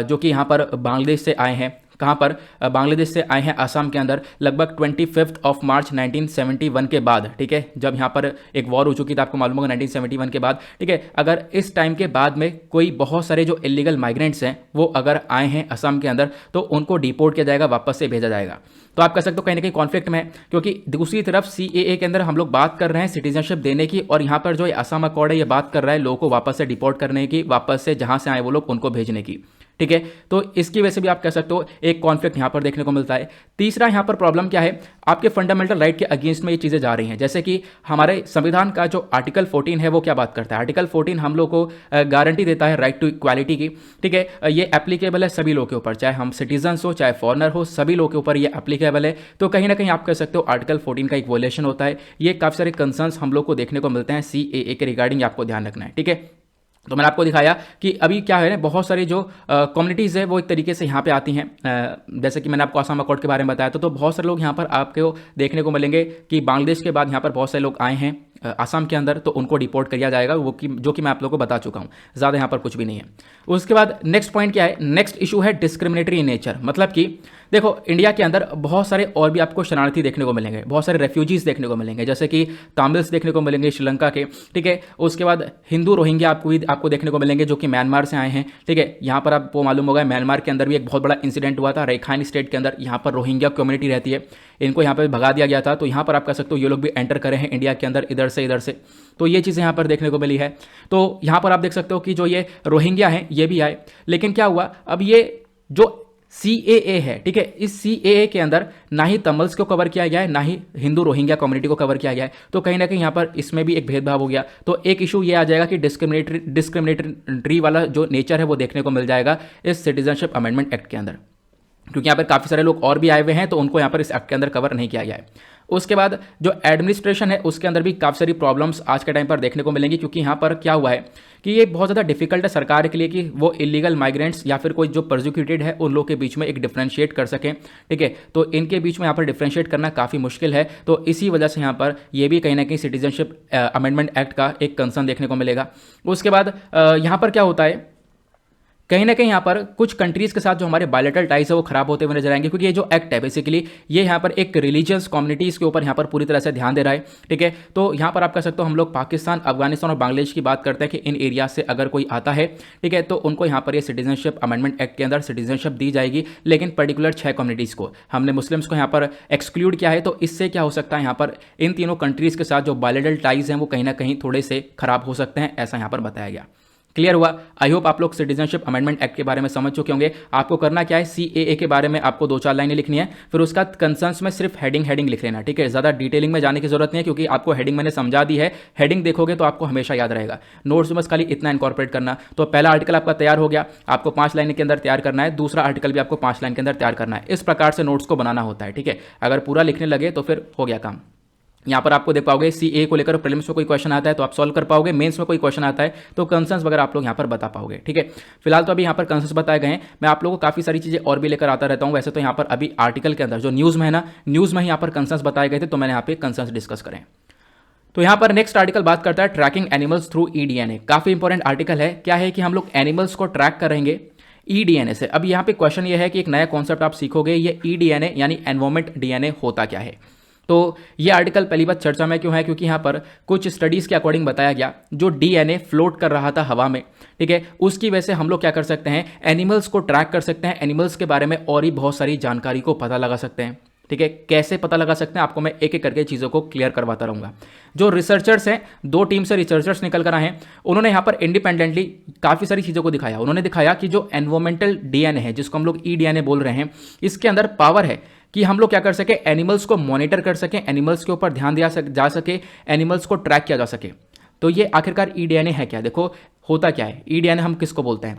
जो कि यहाँ पर बांग्लादेश से आए हैं, कहाँ पर, बांग्लादेश से आए हैं असम के अंदर, लगभग 25 मार्च 1971 के बाद। ठीक है, जब यहाँ पर एक वॉर हो चुकी थी, आपको मालूम होगा 1971 के बाद। ठीक है, अगर इस टाइम के बाद में कोई बहुत सारे जो इलीगल माइग्रेंट्स हैं वो अगर आए हैं असम के अंदर तो उनको डिपोर्ट किया जाएगा, वापस से भेजा जाएगा। तो आप कह सकते हो कहीं ना कहीं कॉन्फ्लिक्ट में है, क्योंकि दूसरी तरफ सीएए के अंदर हम लोग बात कर रहे हैं सिटीजनशिप देने की, और यहाँ पर जो असम अकॉर्ड है ये बात कर रहा है लोगों को वापस से डिपोर्ट करने की, वापस से जहाँ से आए वो लोग उनको भेजने की। ठीक है, तो इसकी वजह से भी आप कह सकते हो एक कॉन्फ्लिक्ट यहाँ पर देखने को मिलता है। तीसरा यहाँ पर प्रॉब्लम क्या है, आपके फंडामेंटल राइट के अगेंस्ट में ये चीज़ें जा रही हैं। जैसे कि हमारे संविधान का जो आर्टिकल 14 है वो क्या बात करता है, आर्टिकल 14 हम लोग को गारंटी देता है राइट टू इक्वालिटी की। ठीक है, ये एप्लीकेबल है सभी लोगों के ऊपर, चाहे हम सिटीजन्स हो चाहे फॉरनर हो, सभी लोगों के ऊपर ये एप्लीकेबल है। तो कहीं ना कहीं आप कह सकते हो आर्टिकल 14 का एक वोलेशन होता है। ये काफ़ी सारे कंसर्न्स हम लोग को देखने को मिलते हैं सीएए के रिगार्डिंग, आपको ध्यान रखना है। ठीक है, तो मैंने आपको दिखाया कि अभी क्या है ना, बहुत सारी जो कम्युनिटीज़ है वो एक तरीके से यहाँ पे आती हैं। जैसे कि मैंने आपको असम अकॉर्ड के बारे में बताया तो बहुत सारे लोग यहाँ पर आपको देखने को मिलेंगे कि बांग्लादेश के बाद यहाँ पर बहुत सारे लोग आए हैं असम के अंदर, तो उनको डिपोर्ट किया जाएगा, वो जो कि मैं आप लोगों को बता चुका हूँ, ज़्यादा यहाँ पर कुछ भी नहीं है। उसके बाद नेक्स्ट पॉइंट क्या है, नेक्स्ट इशू है डिस्क्रिमिनेटरी इन नेचर। मतलब कि देखो इंडिया के अंदर बहुत सारे और भी आपको शरणार्थी देखने को मिलेंगे, बहुत सारे रेफ्यूजीज़ देखने को मिलेंगे, जैसे कि तमिल्स देखने को मिलेंगे श्रीलंका के। ठीक है, उसके बाद हिंदू रोहिंग्या आपको देखने को मिलेंगे जो कि म्यांमार से आए हैं, ठीक है। यहाँ पर आपको मालूम होगा म्यांमार के अंदर भी एक बहुत बड़ा इंसिडेंट हुआ था, रैखाइन स्टेट के अंदर। यहाँ पर रोहिंग्या कम्युनिटी रहती है, इनको यहाँ पर भगा दिया गया था। तो यहाँ पर आप कह सकते हो ये लोग भी एंटर करे हैं इंडिया के अंदर इधर से। तो ये चीज़ें यहाँ पर देखने को मिली है। तो यहाँ पर आप देख सकते हो कि जो ये रोहिंग्या हैं ये भी आए, लेकिन क्या हुआ, अब ये जो CAA है, ठीक है, इस CAA के अंदर ना ही तमिल्स को कवर किया गया है, ना ही हिंदू रोहिंग्या कम्युनिटी को कवर किया गया है। तो कहीं ना कहीं यहाँ पर इसमें भी एक भेदभाव हो गया। तो एक इशू ये आ जाएगा कि डिस्क्रिमिनेटरी वाला जो नेचर है वो देखने को मिल जाएगा इस सिटीजनशिप अमेंडमेंट एक्ट के अंदर, क्योंकि यहाँ पर काफ़ी सारे लोग और भी आए हुए हैं, तो उनको यहाँ पर इस एक्ट के अंदर कवर नहीं किया गया है। उसके बाद जो एडमिनिस्ट्रेशन है उसके अंदर भी काफ़ी सारी प्रॉब्लम्स आज के टाइम पर देखने को मिलेंगी, क्योंकि यहाँ पर क्या हुआ है कि ये बहुत ज़्यादा डिफिकल्ट है सरकार के लिए कि वो इलीगल माइग्रेंट्स या फिर कोई जो परसिक्यूटेड है उन लोग के बीच में एक डिफ्रेंशिएट कर सकें, ठीक है। तो इनके बीच में यहाँ पर डिफ्रेंशिएट करना काफ़ी मुश्किल है। तो इसी वजह से यहाँ पर ये भी कहीं ना कहीं सिटीजनशिप अमेंडमेंट एक्ट का एक कंसर्न देखने को मिलेगा। उसके बाद यहाँ पर क्या होता है, कहीं ना कहीं यहाँ पर कुछ कंट्रीज के साथ जो हमारे बायलैटरल टाइज है वो खराब होते हुए नजर आएंगे, क्योंकि ये जो एक्ट है बेसिकली ये यहाँ पर एक रिलीजियस कम्युनिटीज़ के ऊपर यहाँ पर पूरी तरह से ध्यान दे रहा है, ठीक है। तो यहाँ पर आप कह सकते हो हम लोग पाकिस्तान, अफगानिस्तान और बांग्लादेश की बात करते हैं कि इन एरिया से अगर कोई आता है, ठीक है, तो उनको यहाँ पर ये सिटीजनशिप अमेंडमेंट एक्ट के अंदर सिटीजनशिप दी जाएगी, लेकिन पर्टिकुलर 6 कम्युनिटीज़ को हमने मुस्लिम्स को यहाँ पर एक्सक्लूड किया है। तो इससे क्या हो सकता है, यहाँ पर इन तीनों कंट्रीज़ के साथ जो बायलैटरल टाइज हैं वो कहीं ना कहीं थोड़े से खराब हो सकते हैं, ऐसा यहाँ पर बताया गया। क्लियर हुआ? आई होप आप लोग सिटीजनशिप अमेंडमेंट एक्ट के बारे में समझ चुके होंगे। आपको करना क्या है, CAA के बारे में आपको 2-4 लाइनें लिखनी है, फिर उसका कंसर्न्स में सिर्फ हेडिंग लिख लेना, ठीक है। ज़्यादा डिटेलिंग में जाने की जरूरत नहीं है, क्योंकि आपको हेडिंग मैंने समझा दी है। हेडिंग देखोगे तो आपको हमेशा याद रहेगा। नोट्स में बस खाली इतना इंकॉर्पोरेट करना। तो पहला आर्टिकल आपका तैयार हो गया, आपको 5 लाइन के अंदर तैयार करना है। दूसरा आर्टिकल भी आपको 5 लाइन के अंदर तैयार करना है। इस प्रकार से नोट्स को बनाना होता है, ठीक है। अगर पूरा लिखने लगे तो फिर हो गया काम। यहाँ पर आपको देख पाओगे CA को लेकर प्रीलिम्स में कोई क्वेश्चन आता है तो आप सॉल्व कर पाओगे, मेंस में कोई क्वेश्चन आता है तो कंसर्न्स वगैरह आप लोग यहाँ पर बता पाओगे, ठीक है। फिलहाल तो अभी यहाँ पर कंसर्न्स बताए गए हैं। मैं आप लोगों को काफ़ी सारी चीज़ें और भी लेकर आता रहता हूँ। वैसे तो यहाँ पर अभी आर्टिकल के अंदर जो न्यूज़ में है ना, न्यूज़ में ही यहाँ पर कंसर्न्स बताए गए थे, तो मैंने यहाँ पे कंसर्न्स डिस्कस करें। तो यहाँ पर नेक्स्ट आर्टिकल बात करता है ट्रैकिंग एनिमल्स थ्रू EDNA। काफ़ी इंपॉर्टेंट आर्टिकल है। क्या है कि हम लोग एनिमल्स को ट्रैक करेंगे EDNA से। अब यहाँ पे क्वेश्चन ये है कि एक नया कॉन्सेप्ट आप सीखोगे, ये EDNA यानी एनवायरमेंट DNA होता क्या है। तो ये आर्टिकल पहली बात चर्चा में क्यों है, क्योंकि यहाँ पर कुछ स्टडीज़ के अकॉर्डिंग बताया गया जो DNA फ्लोट कर रहा था हवा में, ठीक है, उसकी वजह से हम लोग क्या कर सकते हैं, एनिमल्स को ट्रैक कर सकते हैं, एनिमल्स के बारे में और ही बहुत सारी जानकारी को पता लगा सकते हैं, ठीक है। कैसे पता लगा सकते हैं आपको मैं एक एक करके चीज़ों को क्लियर करवाता रहूँगा। जो रिसर्चर्स हैं, 2 टीम से रिसर्चर्स निकल कर आए हैं, उन्होंने यहाँ पर इंडिपेंडेंटली काफ़ी सारी चीज़ों को दिखाया। उन्होंने दिखाया कि जो एनवायरमेंटल DNA है, जिसको हम लोग EDNA बोल रहे हैं, इसके अंदर पावर है कि हम लोग क्या कर सके, एनिमल्स को मॉनिटर कर सकें, एनिमल्स के ऊपर ध्यान दिया जा सके, एनिमल्स को ट्रैक किया जा सके। तो ये आखिरकार EDNA है क्या, देखो होता क्या है। EDNA हम किसको बोलते हैं,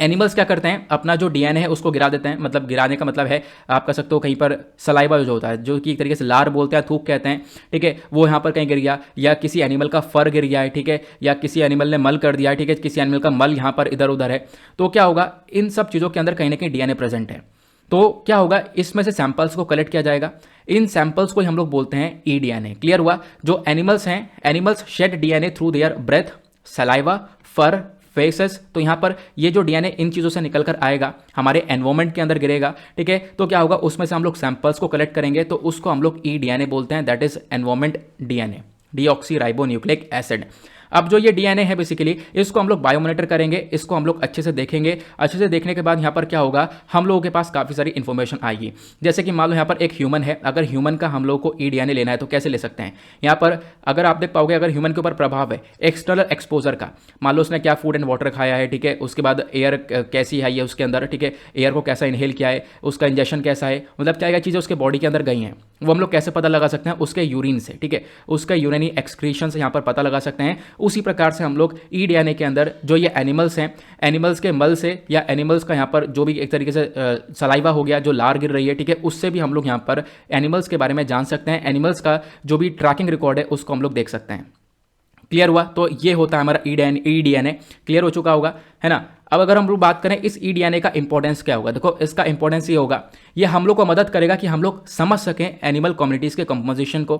एनिमल्स क्या करते हैं, अपना जो DNA है उसको गिरा देते हैं। मतलब गिराने का मतलब है आप कह सकते हो कहीं पर सलाइवा जो होता है, जो कि एक तरीके से लार बोलते हैं, थूक कहते हैं, ठीक है, वो यहाँ पर कहीं गिर गया, या किसी एनिमल का फर गिर गया है, ठीक है, या किसी एनिमल ने मल कर दिया है, ठीक है, किसी एनिमल का मल यहाँ पर इधर उधर है, तो क्या होगा, इन सब चीज़ों के अंदर कहीं ना कहीं DNA प्रेजेंट है। तो क्या होगा, इसमें से सैंपल्स को कलेक्ट किया जाएगा, इन सैंपल्स को हम लोग बोलते हैं EDNA। क्लियर हुआ? जो एनिमल्स हैं, animals shed DNA through their breath, saliva, fur, faeces. तो यहाँ पर ये जो DNA इन चीज़ों से निकल कर आएगा, हमारे एनवायरमेंट के अंदर गिरेगा, ठीक है। तो क्या होगा, उसमें से हम लोग सैंपल्स को कलेक्ट करेंगे, तो उसको हम लोग EDNA बोलते हैं, that is environment DNA, deoxy ribonucleic acid. अब जो ये DNA है बेसिकली, इसको हम लोग बायोमॉनिटर करेंगे, इसको हम लोग अच्छे से देखेंगे। अच्छे से देखने के बाद यहाँ पर क्या होगा, हम लोगों के पास काफ़ी सारी इन्फॉर्मेशन आएगी। जैसे कि मान लो यहाँ पर एक ह्यूमन है, अगर ह्यूमन का हम लोग को EDNA लेना है तो कैसे ले सकते हैं। यहाँ पर अगर आप देख पाओगे, अगर ह्यूमन के ऊपर प्रभाव है एक्सटर्नल एक्सपोजर का, मान लो उसने क्या फूड एंड वाटर खाया है, ठीक है, उसके बाद एयर कैसी है उसके अंदर, ठीक है, एयर को कैसा इनहेल किया है, उसका इंजेक्शन कैसा है, मतलब क्या क्या चीज़ें उसके बॉडी के अंदर गई हैं, वो हम लोग कैसे पता लगा सकते हैं, उसके यूरिन से, ठीक है, उसका यूरिनी एक्सक्रीशन से यहाँ पर पता लगा सकते हैं। उसी प्रकार से हम लोग EDNA के अंदर जो ये एनिमल्स हैं, एनिमल्स के मल से या एनिमल्स का यहाँ पर जो भी एक तरीके से सलाइवा हो गया, जो लार गिर रही है, ठीक है, उससे भी हम लोग यहाँ पर एनिमल्स के बारे में जान सकते हैं। एनिमल्स का जो भी ट्रैकिंग रिकॉर्ड है उसको हम लोग देख सकते हैं। क्लियर हुआ? तो ये होता है हमारा EDNA। क्लियर हो चुका होगा, है ना। अब अगर हम लोग बात करें इस EDNA का इंपॉर्टेंस क्या होगा, देखो इसका इंपॉर्टेंस ये होगा, ये हम लोग को मदद करेगा कि हम लोग समझ सकें एनिमल कम्युनिटीज़ के कंपोजिशन को,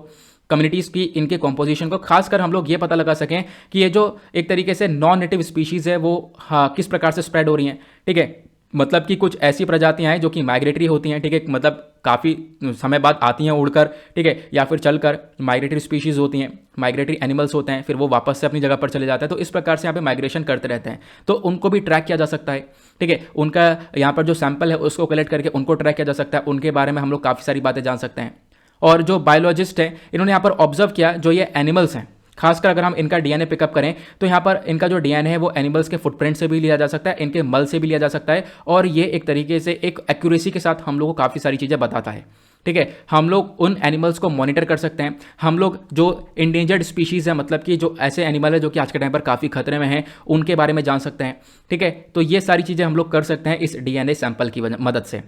कम्युनिटीज़ की इनके कंपोजिशन को। खासकर हम लोग ये पता लगा सकें कि ये जो एक तरीके से नॉन नेटिव स्पीशीज़ है वो हाँ किस प्रकार से स्प्रेड हो रही हैं, ठीक है। मतलब कि कुछ ऐसी प्रजातियां हैं जो कि माइग्रेटरी होती हैं, ठीक है, मतलब काफ़ी समय बाद आती हैं उड़कर, ठीक है, या फिर चलकर। माइग्रेटरी स्पीशीज़ होती हैं, माइग्रेटरी एनिमल्स होते हैं, फिर वो वापस से अपनी जगह पर चले जाते हैं। तो इस प्रकार से यहाँ पे माइग्रेशन करते रहते हैं, तो उनको भी ट्रैक किया जा सकता है, ठीक है। उनका यहाँ पर जो सैंपल है उसको कलेक्ट करके उनको ट्रैक किया जा सकता है, उनके बारे में हम लोग काफ़ी सारी बातें जान सकते हैं। और जो बायोलॉजिस्ट हैं इन्होंने यहाँ पर ऑब्जर्व किया जो ये एनिमल्स हैं, खासकर अगर हम इनका डीएनए पिकअप करें तो यहाँ पर इनका जो डीएनए है वो एनिमल्स के फुटप्रिंट से भी लिया जा सकता है, इनके मल से भी लिया जा सकता है, और ये एक तरीके से एक एक्यूरेसी के साथ हम लोग को काफ़ी सारी चीज़ें बताता है, ठीक है। हम लोग उन एनिमल्स को मॉनिटर कर सकते हैं। हम लोग जो इंडेंजर्ड स्पीशीज़ है, मतलब कि जो ऐसे एनिमल है जो कि आज के टाइम पर काफ़ी खतरे में हैं, उनके बारे में जान सकते हैं, ठीक है। तो ये सारी चीज़ें हम लोग कर सकते हैं इस डीएनए सैंपल की मदद से।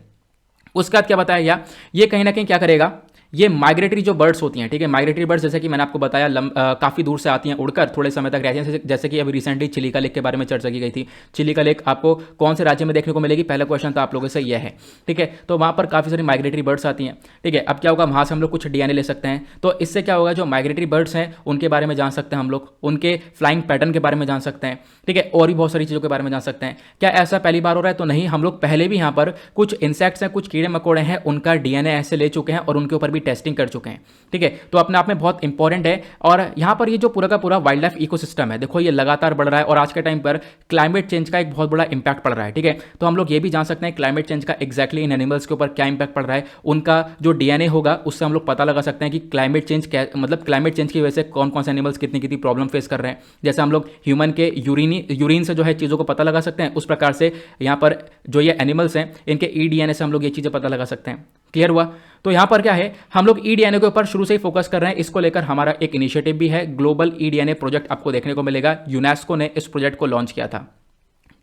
उसके बाद क्या बताया गया, ये कहीं ना कहीं क्या करेगा, ये माइग्रेटरी जो बर्ड्स होती हैं, ठीक है, माइग्रेटरी बर्ड्स जैसे कि मैंने आपको बताया काफ़ी दूर से आती हैं उड़कर, थोड़े समय तक रहती हैं, जैसे कि अभी रिसेंटली चिलिका लेक के बारे में चर्चा की गई थी। चिलिका लेक आपको कौन से राज्य में देखने को मिलेगी, पहला क्वेश्चन तो आप लोगों से यह है, ठीक है। तो वहाँ पर काफ़ी सारी माइग्रेटरी बर्ड्स आती हैं, ठीक है। अब क्या होगा, वहाँ से हम लोग कुछ डीएनए ले सकते हैं, तो इससे क्या होगा, जो माइग्रेटरी बर्ड्स हैं उनके बारे में जान सकते हैं हम लोग, उनके फ्लाइंग पैटर्न के बारे में जान सकते हैं, ठीक है, और भी बहुत सारी चीज़ों के बारे में जान सकते हैं। क्या ऐसा पहली बार हो रहा है? तो नहीं, हम लोग पहले भी यहाँ पर कुछ इंसेक्ट्स हैं, कुछ कीड़े मकोड़े हैं, उनका डीएनए ऐसे ले चुके हैं और उनके ऊपर भी टेस्टिंग कर चुके हैं, ठीक है। तो अपने आप में बहुत इंपॉर्टेंट है। और यहां पर ये जो पूरा का पूरा वाइल्ड लाइफ इकोसिस्टम है, देखो ये लगातार बढ़ रहा है और आज के टाइम पर क्लाइमेट चेंज का एक बहुत बड़ा इंपैक्ट पड़ रहा है, ठीक है। तो हम लोग ये भी जान सकते हैं क्लाइमेट चेंज का एग्जैक्टली इन एनिमल्स के ऊपर क्या इंपैक्ट पड़ रहा है, उनका जो डीएनए होगा उससे हम लोग पता लगा सकते हैं कि क्लाइमेट चेंज क्या, मतलब क्लाइमेट चेंज की वजह से कौन कौन से एनिमल्स कितनी कितनी प्रॉब्लम फेस कर रहे हैं। जैसे हम लोग ह्यूमन के यूरिन से जो है चीज़ों को पता लगा सकते हैं, उस प्रकार से यहाँ पर जो ये एनिमल्स हैं इनके ईडीएनए से हम लोग ये चीज़ें पता लगा सकते हैं। क्लियर हुआ? तो यहाँ पर क्या है, हम लोग ईडीएनए के ऊपर शुरू से ही फोकस कर रहे हैं। इसको लेकर हमारा एक इनिशिएटिव भी है, ग्लोबल ईडीएनए प्रोजेक्ट आपको देखने को मिलेगा। यूनेस्को ने इस प्रोजेक्ट को लॉन्च किया था।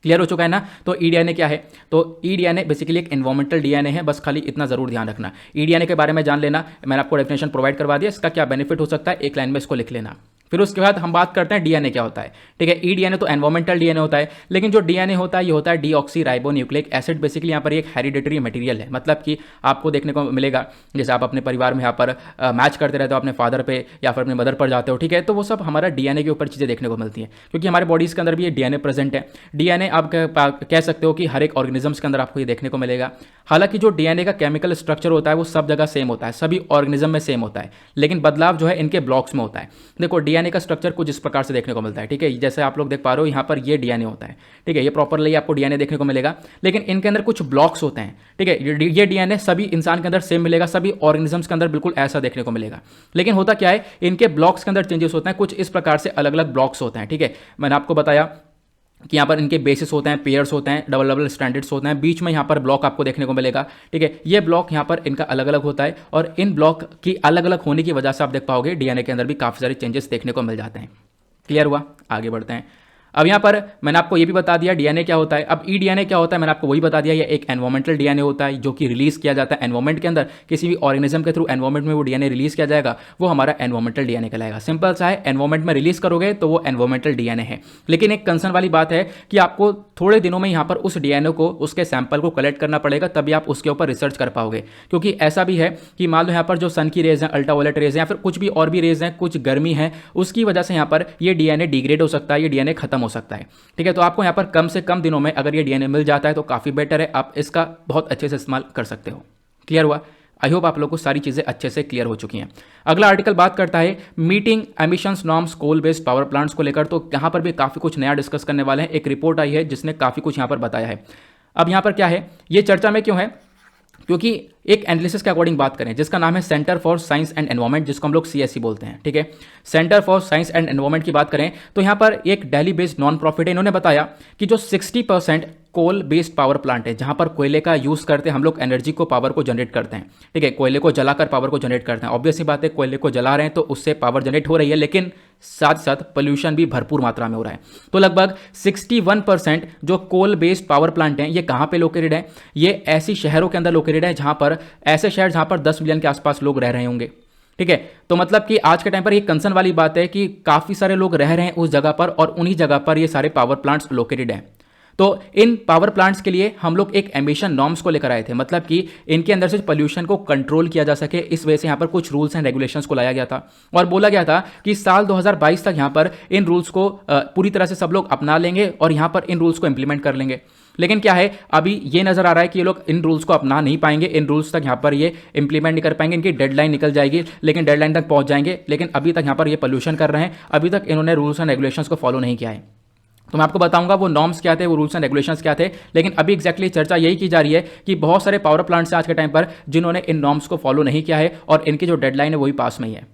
क्लियर हो चुका है ना? तो ईडीएनए क्या है? तो ईडीएनए बेसिकली एक एनवायरमेंटल डीएनए है, बस खाली इतना जरूर ध्यान रखना। ईडीएनए के बारे में जान लेना, मैंने आपको डेफिनेशन प्रोवाइड करवा दिया, इसका क्या बेनिफिट हो सकता है एक लाइन में इसको लिख लेना। फिर उसके बाद हम बात करते हैं डीएनए क्या होता है, ठीक है। ईडीएनए तो एनवायरमेंटल डीएनए होता है, लेकिन जो डीएनए होता है ये होता है deoxy ribo nucleic acid. Basically यहाँ पर एक हेरिडिटरी मटेरियल है, मतलब कि आपको देखने को मिलेगा जैसे आप अपने परिवार में यहाँ पर मैच करते रहते हो अपने फादर पे या फिर अपने मदर पर जाते हो, ठीक है। तो वो सब हमारा डीएनए के ऊपर चीज़ें देखने को मिलती हैं, क्योंकि हमारे बॉडीज़ के अंदर भी ये डीएनए प्रेजेंट है। डीएनए आप कह सकते हो कि हर एक ऑर्गेनिजम्स के अंदर आपको ये देखने को मिलेगा। हालांकि जो डीएनए का केमिकल स्ट्रक्चर होता है वो सब जगह सेम होता है, सभी ऑर्गेनिज्म में सेम होता है, लेकिन बदलाव जो है इनके ब्लॉक्स में होता है। देखो डीएनए का स्ट्रक्चर कुछ इस प्रकार से देखने को मिलता है, ठीक है। जैसे आप लोग देख पा रहे हो यहाँ पर ये डीएनए होता है, ठीक है, ये प्रॉपरली आपको डीएनए देखने को मिलेगा, लेकिन इनके अंदर कुछ ब्लॉक्स होते हैं, ठीक है। ये डीएनए सभी इंसान के अंदर सेम मिलेगा, सभी ऑर्गेनिजम्स के अंदर बिल्कुल ऐसा देखने को मिलेगा, लेकिन होता क्या है, इनके ब्लॉक्स के अंदर चेंजेस होते हैं, कुछ इस प्रकार से अलग अलग ब्लॉक्स होते हैं, ठीक है। मैंने आपको बताया कि यहाँ पर इनके बेसिस होते हैं, पेयर्स होते हैं, डबल डबल स्टैंडर्ड्स होते हैं, बीच में यहाँ पर ब्लॉक आपको देखने को मिलेगा, ठीक है। ये ब्लॉक यहाँ पर इनका अलग अलग होता है, और इन ब्लॉक की अलग अलग होने की वजह से आप देख पाओगे डीएनए के अंदर भी काफ़ी सारे चेंजेस देखने को मिल जाते हैं। क्लियर हुआ? आगे बढ़ते हैं। अब यहाँ पर मैंने आपको ये भी बता दिया डीएनए क्या होता है। अब ई डीएनए क्या होता है मैंने आपको वही बता दिया, ये एक एनवायरमेंटल डीएनए होता है जो कि रिलीज किया जाता है एनवायरमेंट के अंदर, किसी भी ऑर्गेनिज्म के थ्रू एनवायरमेंट में वो डीएनए रिलीज किया जाएगा, वो हमारा एनवायरमेंटल डीएनए कहलाएगा। सिंपल सा है, एनवायरमेंट में रिलीज करोगे तो वो एनवायरमेंटल डीएनए है। लेकिन एक कंसर्न वाली बात है कि आपको थोड़े दिनों में यहाँ पर उस डीएनए को, उसके सैंपल को कलेक्ट करना पड़ेगा, तभी आप उसके ऊपर रिसर्च कर पाओगे। क्योंकि ऐसा भी है कि मान लो यहाँ पर जो सन की रेज हैं, अल्ट्रावायलेट रेज हैं, या फिर कुछ भी और भी रेज हैं, कुछ गर्मी है, उसकी वजह से यहाँ पर ये डीएनए डिग्रेड हो सकता है, ये डीएनए खत्म हो सकता है, ठीक है। तो आपको यहाँ पर कम से कम दिनों में अगर ये डीएनए मिल जाता है तो काफ़ी बेटर है, आप इसका बहुत अच्छे से इस्तेमाल कर सकते हो। क्लियर हुआ? आई होप आप लोग को सारी चीज़ें अच्छे से क्लियर हो चुकी हैं। अगला आर्टिकल बात करता है meeting emissions norms coal based power plants को लेकर। तो यहाँ पर भी काफ़ी कुछ नया डिस्कस करने वाले हैं। एक रिपोर्ट आई है जिसने काफ़ी कुछ यहाँ पर बताया है। अब यहाँ पर क्या है, ये चर्चा में क्यों है, क्योंकि एक एनालिसिस के अकॉर्डिंग बात करें जिसका नाम है centre for science and environment, जिसको हम लोग सीएससी बोलते हैं, ठीक है। Centre for science and environment की बात करें तो यहाँ पर एक दिल्ली बेस्ड नॉन प्रॉफिट है, इन्होंने बताया कि जो 60% कोल बेस्ड पावर प्लांट है, जहां पर कोयले का यूज करते हम लोग एनर्जी को, पावर को जनरेट करते हैं, ठीक है, कोयले को जलाकर पावर को जनरेट करते हैं। ऑब्वियस सी बात है, कोयले को जला रहे हैं तो उससे पावर जनरेट हो रही है, लेकिन साथ साथ पोल्यूशन भी भरपूर मात्रा में हो रहा है। तो लगभग 61% जो कोल बेस्ड पावर प्लांट हैं ये कहाँ पे लोकेटेड है, ये ऐसी शहरों के अंदर लोकेटेड है जहां पर, ऐसे शहर जहां पर 10 मिलियन के आसपास लोग रह रहे होंगे, ठीक है। तो मतलब कि आज के टाइम पर ये कंसर्न वाली बात है कि काफी सारे लोग रह रहे हैं उस जगह पर, और उन्हीं जगह पर ये सारे पावर प्लांट्स लोकेटेड हैं। तो इन पावर प्लांट्स के लिए हम लोग एक एमिशन नॉर्म्स को लेकर आए थे, मतलब कि इनके अंदर से पोल्यूशन को कंट्रोल किया जा सके, इस वजह से यहाँ पर कुछ रूल्स एंड रेगुलेशंस को लाया गया था, और बोला गया था कि साल 2022 तक यहाँ पर इन रूल्स को पूरी तरह से सब लोग अपना लेंगे और यहाँ पर इन रूल्स को इंप्लीमेंट कर लेंगे। लेकिन क्या है, अभी ये नजर आ रहा है कि ये लोग इन रूल्स को अपना नहीं पाएंगे, इन रूल्स तक यहाँ पर ये इंप्लीमेंट नहीं कर पाएंगे, इनकी डेडलाइन निकल जाएगी, लेकिन डेडलाइन तक पहुंच जाएंगे, लेकिन अभी तक यहाँ पर ये पोल्यूशन कर रहे हैं, अभी तक इन्होंने रूल्स एंड रेगुलेशंस को फॉलो नहीं किया है। तो मैं आपको बताऊंगा वो नॉर्म्स क्या थे, वो रूल्स एंड रेगुलेशंस क्या थे, लेकिन अभी एक्जैक्टली चर्चा यही की जा रही है कि बहुत सारे पावर प्लांट्स हैं आज के टाइम पर जिन्होंने इन नॉर्म्स को फॉलो नहीं किया है और इनकी जो डेडलाइन है वही पास में ही है।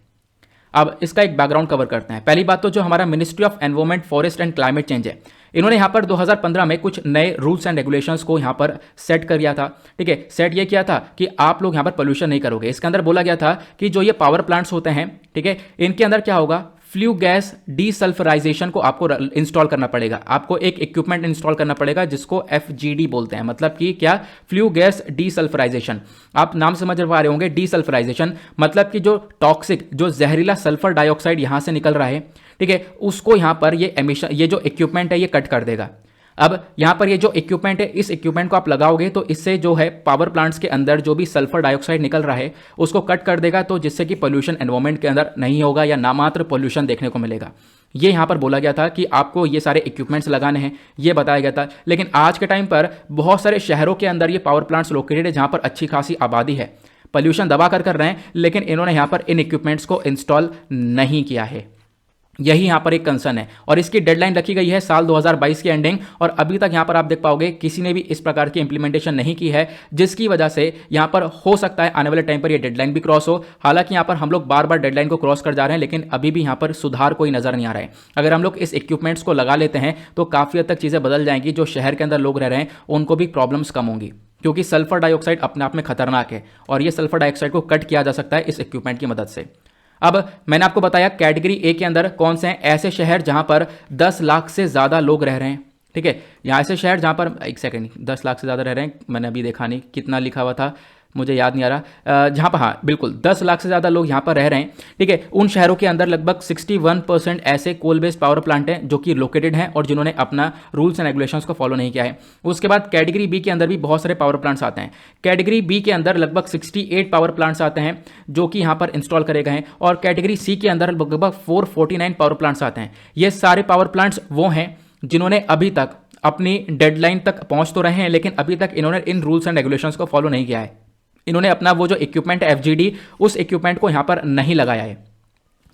अब इसका एक बैकग्राउंड कवर करते हैं। पहली बात तो जो हमारा ministry of environment, forest and climate change है, इन्होंने यहाँ पर 2015 में कुछ नए रूल्स एंड रेगुलेशंस को यहाँ पर सेट कर दिया था। ठीक है, सेट ये किया था कि आप लोग यहाँ पर पोल्यूशन नहीं करोगे। इसके अंदर बोला गया था कि जो ये पावर प्लांट्स होते हैं, ठीक है, इनके अंदर क्या होगा, फ्लू गैस डीसल्फराइजेशन को आपको इंस्टॉल करना पड़ेगा। आपको एक इक्विपमेंट इंस्टॉल करना पड़ेगा जिसको FGD बोलते हैं। मतलब कि क्या, फ्लू गैस डीसल्फराइजेशन। आप नाम समझ पा रहे होंगे, डीसल्फराइजेशन मतलब कि जो टॉक्सिक, जो जहरीला सल्फर डाइऑक्साइड यहां से निकल रहा है, ठीक है, उसको यहां पर ये एमिशन, ये जो इक्विपमेंट है ये कट कर देगा। अब यहां पर ये जो इक्विपमेंट है, इस इक्विपमेंट को आप लगाओगे तो इससे जो है पावर प्लांट्स के अंदर जो भी सल्फर डाइऑक्साइड निकल रहा है उसको कट कर देगा, तो जिससे कि पोल्यूशन एनवायरमेंट के अंदर नहीं होगा या नामात्र पोल्यूशन देखने को मिलेगा। ये यहां पर बोला गया था कि आपको ये सारे इक्विपमेंट्स लगाने हैं, ये बताया गया था। लेकिन आज के टाइम पर बहुत सारे शहरों के अंदर ये पावर प्लांट्स लोकेटेड है जहां पर अच्छी खासी आबादी है, पोल्यूशन दबा कर रहे हैं, लेकिन इन्होंने यहां पर इन इक्विपमेंट्स को इंस्टॉल नहीं किया है। यही यहां पर एक कंसर्न है और इसकी डेडलाइन रखी गई है साल 2022 की एंडिंग, और अभी तक यहां पर आप देख पाओगे किसी ने भी इस प्रकार की इंप्लीमेंटेशन नहीं की है, जिसकी वजह से यहां पर हो सकता है आने वाले टाइम पर यह डेडलाइन भी क्रॉस हो। हालांकि यहां पर हम लोग बार बार डेडलाइन को क्रॉस कर जा रहे हैं, लेकिन अभी भी यहां पर सुधार कोई नजर नहीं आ रहा है। अगर हम लोग इस इक्विपमेंट्स को लगा लेते हैं तो काफी हद तक चीजें बदल जाएंगी। जो शहर के अंदर लोग रह रहे हैं उनको भी प्रॉब्लम्स कम होंगी, क्योंकि सल्फर डाइऑक्साइड अपने आप में खतरनाक है और यह सल्फर डाइऑक्साइड को कट किया जा सकता है इस इक्विपमेंट की मदद से। अब मैंने आपको बताया कैटेगरी ए के अंदर कौन से हैं ऐसे शहर जहां पर 10 लाख से ज़्यादा लोग रह रहे हैं। ठीक है, यहाँ ऐसे शहर जहां पर, एक सेकंड, 10 लाख से ज़्यादा रह रहे हैं, मैंने अभी देखा नहीं कितना लिखा हुआ था, मुझे याद नहीं आ रहा, जहां पर, हाँ बिल्कुल 10 लाख से ज़्यादा लोग यहां पर रह रहे हैं। ठीक है, उन शहरों के अंदर लगभग 61% ऐसे कोल बेस्ड पावर प्लांट हैं जो कि लोकेटेड हैं और जिन्होंने अपना रूल्स एंड रेगुलेशंस को फॉलो नहीं किया है। उसके बाद कैटेगरी बी के अंदर भी बहुत सारे पावर प्लांट्स आते हैं। कैटेगरी बी के अंदर लगभग 68 पावर प्लांट्स आते हैं जो कि यहां पर इंस्टॉल करे गए हैं, और कैटेगरी सी के अंदर लगभग 449 पावर प्लांट्स आते हैं। ये सारे पावर प्लांट्स वो हैं जिन्होंने अभी तक अपनी डेडलाइन तक पहुंच तो रहे हैं, लेकिन अभी तक इन्होंने इन रूल्स एंड रेगुलेशंस को फॉलो नहीं किया है। इन्होंने अपना वो जो इक्विपमेंट है FGD, उस इक्विपमेंट को यहां पर नहीं लगाया है।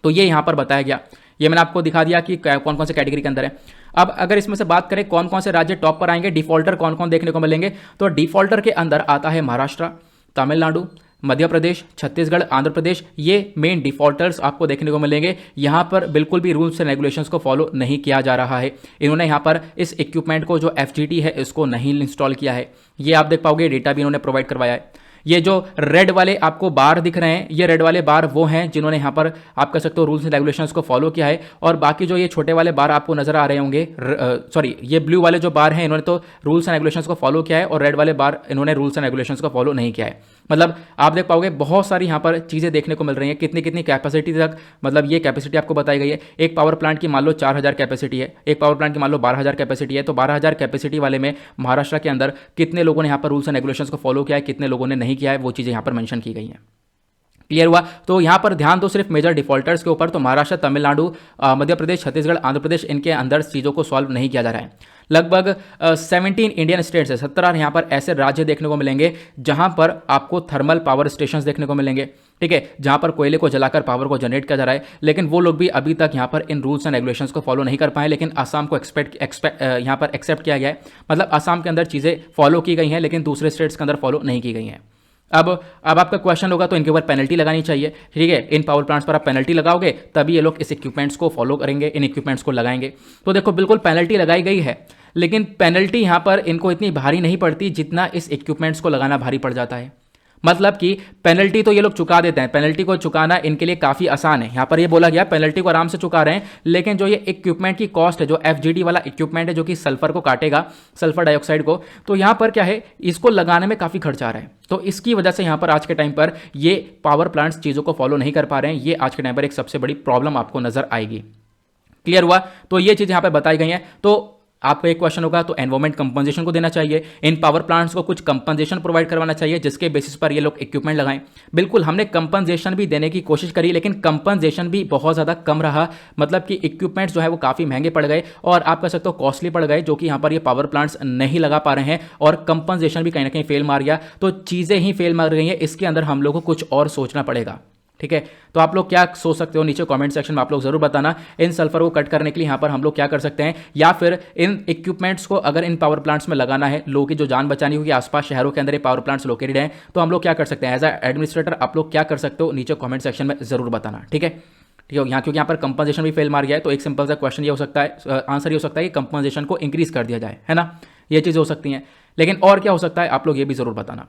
तो ये यहां पर बताया गया, ये मैंने आपको दिखा दिया कि कौन कौन से कैटेगरी के अंदर है। अब अगर इसमें से बात करें कौन कौन से राज्य टॉप पर आएंगे, डिफॉल्टर कौन कौन देखने को मिलेंगे, तो डिफॉल्टर के अंदर आता है महाराष्ट्र, तमिलनाडु, मध्य प्रदेश, छत्तीसगढ़, आंध्र प्रदेश। ये मेन डिफॉल्टर्स आपको देखने को मिलेंगे। यहां पर बिल्कुल भी रूल्स एंड रेगुलेशंस को फॉलो नहीं किया जा रहा है। इन्होंने यहां पर इस इक्विपमेंट को जो FGD है इसको नहीं इंस्टॉल किया है। ये आप देख पाओगे, डेटा भी इन्होंने प्रोवाइड करवाया है। ये जो रेड वाले आपको बार दिख रहे हैं, ये रेड वाले बार वो हैं जिन्होंने यहाँ पर आप कह सकते हो रूल्स एंड रेगुलेशंस को फॉलो किया है, और बाकी जो ये छोटे वाले बार आपको नजर आ रहे होंगे, सॉरी ये ब्लू वाले जो बार हैं इन्होंने तो रूल्स एंड रेगुलेशंस को फॉलो किया है, और रेड वाले बार इन्होंने रूल्स एंड रेगुलेशंस को फॉलो नहीं किया है। मतलब आप देख पाओगे बहुत सारी यहाँ पर चीज़ें देखने को मिल रही हैं। कितनी कितनी कैपेसिटी तक, मतलब ये कैपेसिटी आपको बताई गई है। एक पावर प्लांट की मान लो 4000 कैपेसिटी है, एक पावर प्लांट की मान लो 12000 कैपेसिटी है, तो 12000 कैपेसिटी वाले में महाराष्ट्र के अंदर कितने लोगों ने यहाँ पर रूल्स एंड रेगुलेशंस को फॉलो किया है, कितने लोगों ने नहीं किया है, वो चीज़ें यहाँ पर मेंशन की गई हैं। क्लियर हुआ? तो यहां पर ध्यान दो सिर्फ मेजर डिफॉल्टर्स के ऊपर। तो महाराष्ट्र, तमिलनाडु, मध्य प्रदेश, छत्तीसगढ़, आंध्र प्रदेश, इनके अंदर चीज़ों को सॉल्व नहीं किया जा रहा है। लगभग 17 इंडियन स्टेट्स है, 17 यहाँ पर ऐसे राज्य देखने को मिलेंगे जहां पर आपको थर्मल पावर स्टेशंस देखने को मिलेंगे। ठीक है, जहां पर कोयले को जलाकर पावर को जनरेट किया जा रहा है, लेकिन वो लोग भी अभी तक यहाँ पर इन रूल्स एंड रेगुलेशंस को फॉलो नहीं कर पाए। लेकिन आसाम को यहाँ पर एक्सेप्ट किया गया है, मतलब आसाम के अंदर चीज़ें फॉलो की गई हैं, लेकिन दूसरे स्टेट्स के अंदर फॉलो नहीं की गई हैं। अब आपका क्वेश्चन होगा तो इनके ऊपर पेनल्टी लगानी चाहिए। ठीक है, इन पावर प्लांट्स पर आप पेनल्टी लगाओगे तभी ये लोग इस इक्विपमेंट्स को फॉलो करेंगे, इन इक्विपमेंट्स को लगाएंगे। तो देखो बिल्कुल पेनल्टी लगाई गई है, लेकिन पेनल्टी यहाँ पर इनको इतनी भारी नहीं पड़ती जितना इस इक्विपमेंट्स को लगाना भारी पड़ जाता है। मतलब कि पेनल्टी तो ये लोग चुका देते हैं, पेनल्टी को चुकाना इनके लिए काफ़ी आसान है। यहाँ पर ये बोला गया पेनल्टी को आराम से चुका रहे हैं, लेकिन जो ये इक्विपमेंट की कॉस्ट है, जो FGD वाला इक्विपमेंट है जो कि सल्फर को काटेगा, सल्फर डाइऑक्साइड को, तो यहाँ पर क्या है, इसको लगाने में काफ़ी खर्चा आ रहा है। तो इसकी वजह से यहाँ पर आज के टाइम पर ये पावर प्लांट्स चीज़ों को फॉलो नहीं कर पा रहे हैं। ये आज के टाइम पर एक सबसे बड़ी प्रॉब्लम आपको नजर आएगी। क्लियर हुआ? तो ये चीज़ यहाँ पर बताई गई है। तो आपका एक क्वेश्चन होगा तो एनवायरमेंट कंपनसेशन को देना चाहिए, इन पावर प्लांट्स को कुछ कंपनसेशन प्रोवाइड करवाना चाहिए जिसके बेसिस पर ये लोग इक्विपमेंट लगाएं। बिल्कुल हमने कंपनसेशन भी देने की कोशिश करी लेकिन कंपनसेशन भी बहुत ज़्यादा कम रहा, मतलब कि इक्विपमेंट्स जो है वो काफ़ी महंगे पड़ गए और आप कह सकते हो कॉस्टली पड़ गए, जो कि यहाँ पर ये पावर प्लांट्स नहीं लगा पा रहे हैं और कंपनसेशन भी कहीं ना कहीं फेल मार गया। तो चीज़ें ही फेल मार गई हैं, इसके अंदर हम लोग को कुछ और सोचना पड़ेगा। ठीक है, तो आप लोग क्या सोच सकते हो नीचे कमेंट सेक्शन में आप लोग जरूर बताना। इन सल्फर को कट करने के लिए यहाँ पर हम लोग क्या कर सकते हैं, या फिर इन इक्विपमेंट्स को अगर इन पावर प्लांट्स में लगाना है, लोगों की जो जान बचानी होगी, आसपास शहरों के अंदर ये पावर प्लांट्स लोकेटेड हैं, तो हम लोग क्या कर सकते हैं एज ए एडमिनिस्ट्रेटर, आप लोग क्या कर सकते हो नीचे कॉमेंट सेक्शन में जरूर बताना। ठीक है, ठीक है, यहाँ क्योंकि यहाँ पर कंपनसेशन भी फेल मार गया है तो एक सिंपल सा क्वेश्चन ये हो सकता है, आंसर ये हो सकता है कि कंपनसेशन को इंक्रीज कर दिया जाए, है ना, ये चीज़ हो सकती है। लेकिन और क्या हो सकता है आप लोग ये भी जरूर बताना।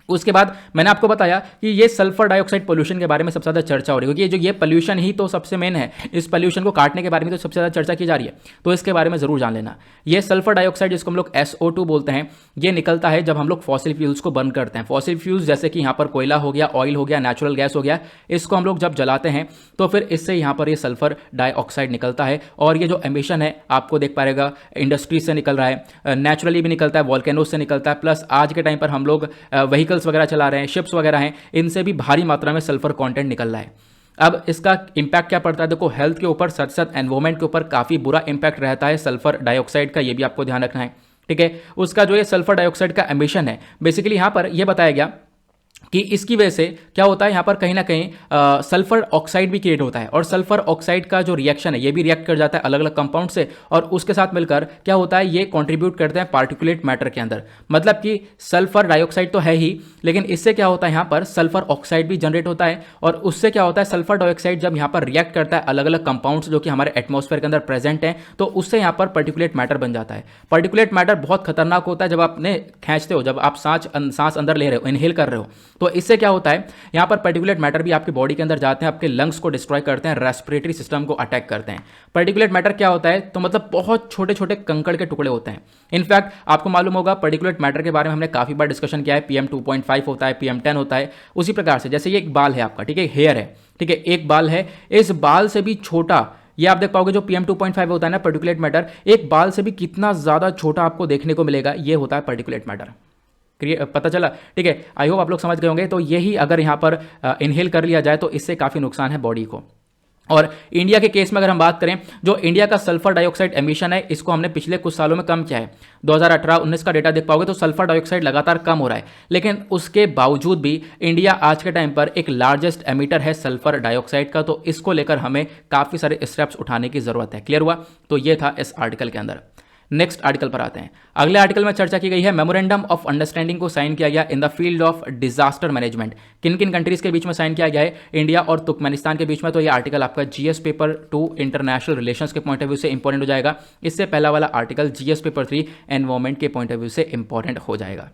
उसके बाद मैंने आपको बताया कि ये सल्फर डाइऑक्साइड पोल्यूशन के बारे में सबसे ज़्यादा चर्चा हो रही है, क्योंकि ये पोल्यूशन ही तो सबसे मेन है, इस पोल्यूशन को काटने के बारे में तो सबसे ज़्यादा चर्चा की जा रही है, तो इसके बारे में ज़रूर जान लेना। ये सल्फर डाइऑक्साइड जिसको हम लोग SO2 बोलते हैं, ये निकलता है जब हम लोग फॉसिल फ्यूल्स को बर्न करते हैं। फॉसिल फ्यूल्स जैसे कि यहाँ पर कोयला हो गया, ऑयल हो गया, नेचुरल गैस हो गया, इसको हम लोग जब जलाते हैं तो फिर इससे यहाँ पर ये सल्फर डाइऑक्साइड निकलता है और ये जो एमिशन है आपको देख पाएगा इंडस्ट्री से निकल रहा है, नेचुरली भी निकलता है, वॉल्केनोज से निकलता है, प्लस आज के टाइम पर हम लोग व्हीकल्स वगैरह चला रहे हैं, शिप्स वगैरह हैं, इनसे भी भारी मात्रा में सल्फर कंटेंट निकल रहा है। अब इसका इंपैक्ट क्या पड़ता है, देखो हेल्थ के ऊपर साथ साथ एनवायरमेंट के ऊपर काफ़ी बुरा इंपैक्ट रहता है सल्फर डाइऑक्साइड का, ये भी आपको ध्यान रखना है। ठीक है, उसका जो ये सल्फर डाइऑक्साइड का एमिशन है, बेसिकली यहाँ पर यह बताया गया कि इसकी वजह से क्या होता है, यहाँ पर कहीं ना कहीं सल्फर ऑक्साइड भी क्रिएट होता है और सल्फर ऑक्साइड का जो रिएक्शन है ये भी रिएक्ट कर जाता है अलग अलग कंपाउंड से और उसके साथ मिलकर क्या होता है, ये कंट्रीब्यूट करते हैं पार्टिकुलेट मैटर के अंदर। मतलब कि सल्फर डाइऑक्साइड तो है ही, लेकिन इससे क्या होता है यहाँ पर सल्फर ऑक्साइड भी जनरेट होता है और उससे क्या होता है सल्फर डाइऑक्साइड जब यहाँ पर रिएक्ट करता है अलग अलग कंपाउंड्स जो कि हमारे एटमॉस्फेयर के अंदर प्रेजेंट हैं, तो उससे यहाँ पर पर्टिकुलेट मैटर बन जाता है। पर्टिकुलेट मैटर बहुत खतरनाक होता है, जब आपने खींचते हो, जब आप सांस अंदर ले रहे हो, इनहेल कर रहे हो, तो इससे क्या होता है यहां पर पर्टिकुलेट मैटर भी आपकी बॉडी के अंदर जाते हैं, आपके लंग्स को डिस्ट्रॉय करते हैं, रेस्पिरेटरी सिस्टम को अटैक करते हैं। पर्टिकुलेट मैटर क्या होता है, तो मतलब बहुत छोटे छोटे कंकड़ के टुकड़े होते हैं। इनफैक्ट आपको मालूम होगा पर्टिकुलेट मैटर के बारे में हमने काफी बार डिस्कशन किया है, PM2.5 होता है, PM10 होता है। उसी प्रकार से जैसे ये एक बाल है आपका, ठीक है, हेयर है, ठीक है, एक बाल है, इस बाल से भी छोटा ये आप देख पाओगे जो PM2.5 होता है ना पर्टिकुलेट मैटर, एक बाल से भी कितना ज्यादा छोटा आपको देखने को मिलेगा, ये होता है पर्टिकुलेट मैटर। पता चला, ठीक है, आई होप आप लोग समझ गए होंगे। तो यही अगर यहाँ पर इनहेल कर लिया जाए तो इससे काफ़ी नुकसान है बॉडी को। और इंडिया के केस में अगर हम बात करें, जो इंडिया का सल्फर डाइऑक्साइड एमिशन है इसको हमने पिछले कुछ सालों में कम किया है। 2018-19 का डेटा देख पाओगे तो सल्फर डाइऑक्साइड लगातार कम हो रहा है, लेकिन उसके बावजूद भी इंडिया आज के टाइम पर एक लार्जेस्ट एमिटर है सल्फर डाइऑक्साइड का, तो इसको लेकर हमें काफ़ी सारे स्टेप्स उठाने की जरूरत है। क्लियर हुआ? तो ये था इस आर्टिकल के अंदर। नेक्स्ट आर्टिकल पर आते हैं। अगले आर्टिकल में चर्चा की गई है मेमोरेंडम ऑफ अंडरस्टैंडिंग को साइन किया गया in the field of disaster management. किन किन कंट्रीज के बीच में साइन किया गया है, इंडिया और तुर्कमेनिस्तान के बीच में। तो ये आर्टिकल आपका जीएस पेपर 2 इंटरनेशनल रिलेशंस के पॉइंट ऑफ व्यू से इंपॉर्टेंट हो जाएगा। इससे पहला वाला आर्टिकल जीएस पेपर 3 एनवायरमेंट के पॉइंट ऑफ व्यू से इंपॉर्टेंट हो जाएगा।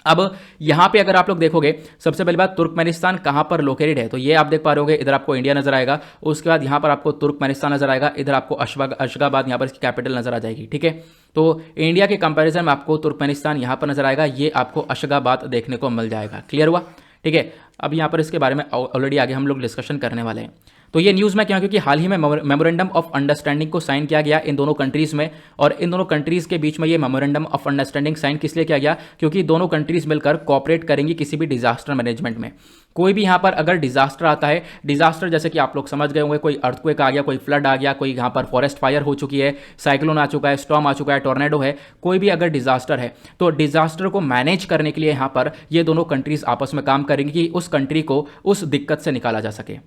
अब यहां पे अगर आप लोग देखोगे, सबसे पहली बात तुर्कमेनिस्तान कहां पर लोकेटेड है, तो ये आप देख पा रहे होगे, इधर आपको इंडिया नजर आएगा, उसके बाद यहां पर आपको तुर्कमेनिस्तान नजर आएगा, इधर आपको अशगाबाद यहां पर इसकी कैपिटल नजर आ जाएगी। ठीक है, तो इंडिया के कंपैरिजन में आपको तुर्कमेनिस्तान यहां पर नजर आएगा, ये आपको अशगाबाद देखने को मिल जाएगा। क्लियर हुआ? ठीक है, अब यहां पर इसके बारे में ऑलरेडी आगे हम लोग डिस्कशन करने वाले हैं। तो ये न्यूज़ में क्यों, क्योंकि हाल ही में मेमोरेंडम ऑफ अंडरस्टैंडिंग को साइन किया गया इन दोनों कंट्रीज़ में, और इन दोनों कंट्रीज़ के बीच में ये मेमोरेंडम ऑफ अंडरस्टैंडिंग साइन किस लिए किया गया, क्योंकि दोनों कंट्रीज़ मिलकर कोऑपरेट करेंगी किसी भी डिजास्टर मैनेजमेंट में। कोई भी यहाँ पर अगर डिजास्टर आता है, डिजास्टर जैसे कि आप लोग समझ गए होंगे, कोई अर्थक्वेक आ गया, कोई फ्लड आ गया, कोई यहाँ पर फॉरेस्ट फायर हो चुकी है, साइक्लोन आ चुका है, स्टॉर्म आ चुका है, टॉर्नेडो है, कोई भी अगर डिजास्टर है, तो डिजास्टर को मैनेज करने के लिए यहाँ पर ये दोनों कंट्रीज आपस में काम करेंगी कि उस कंट्री को उस दिक्कत से निकाला जा सके।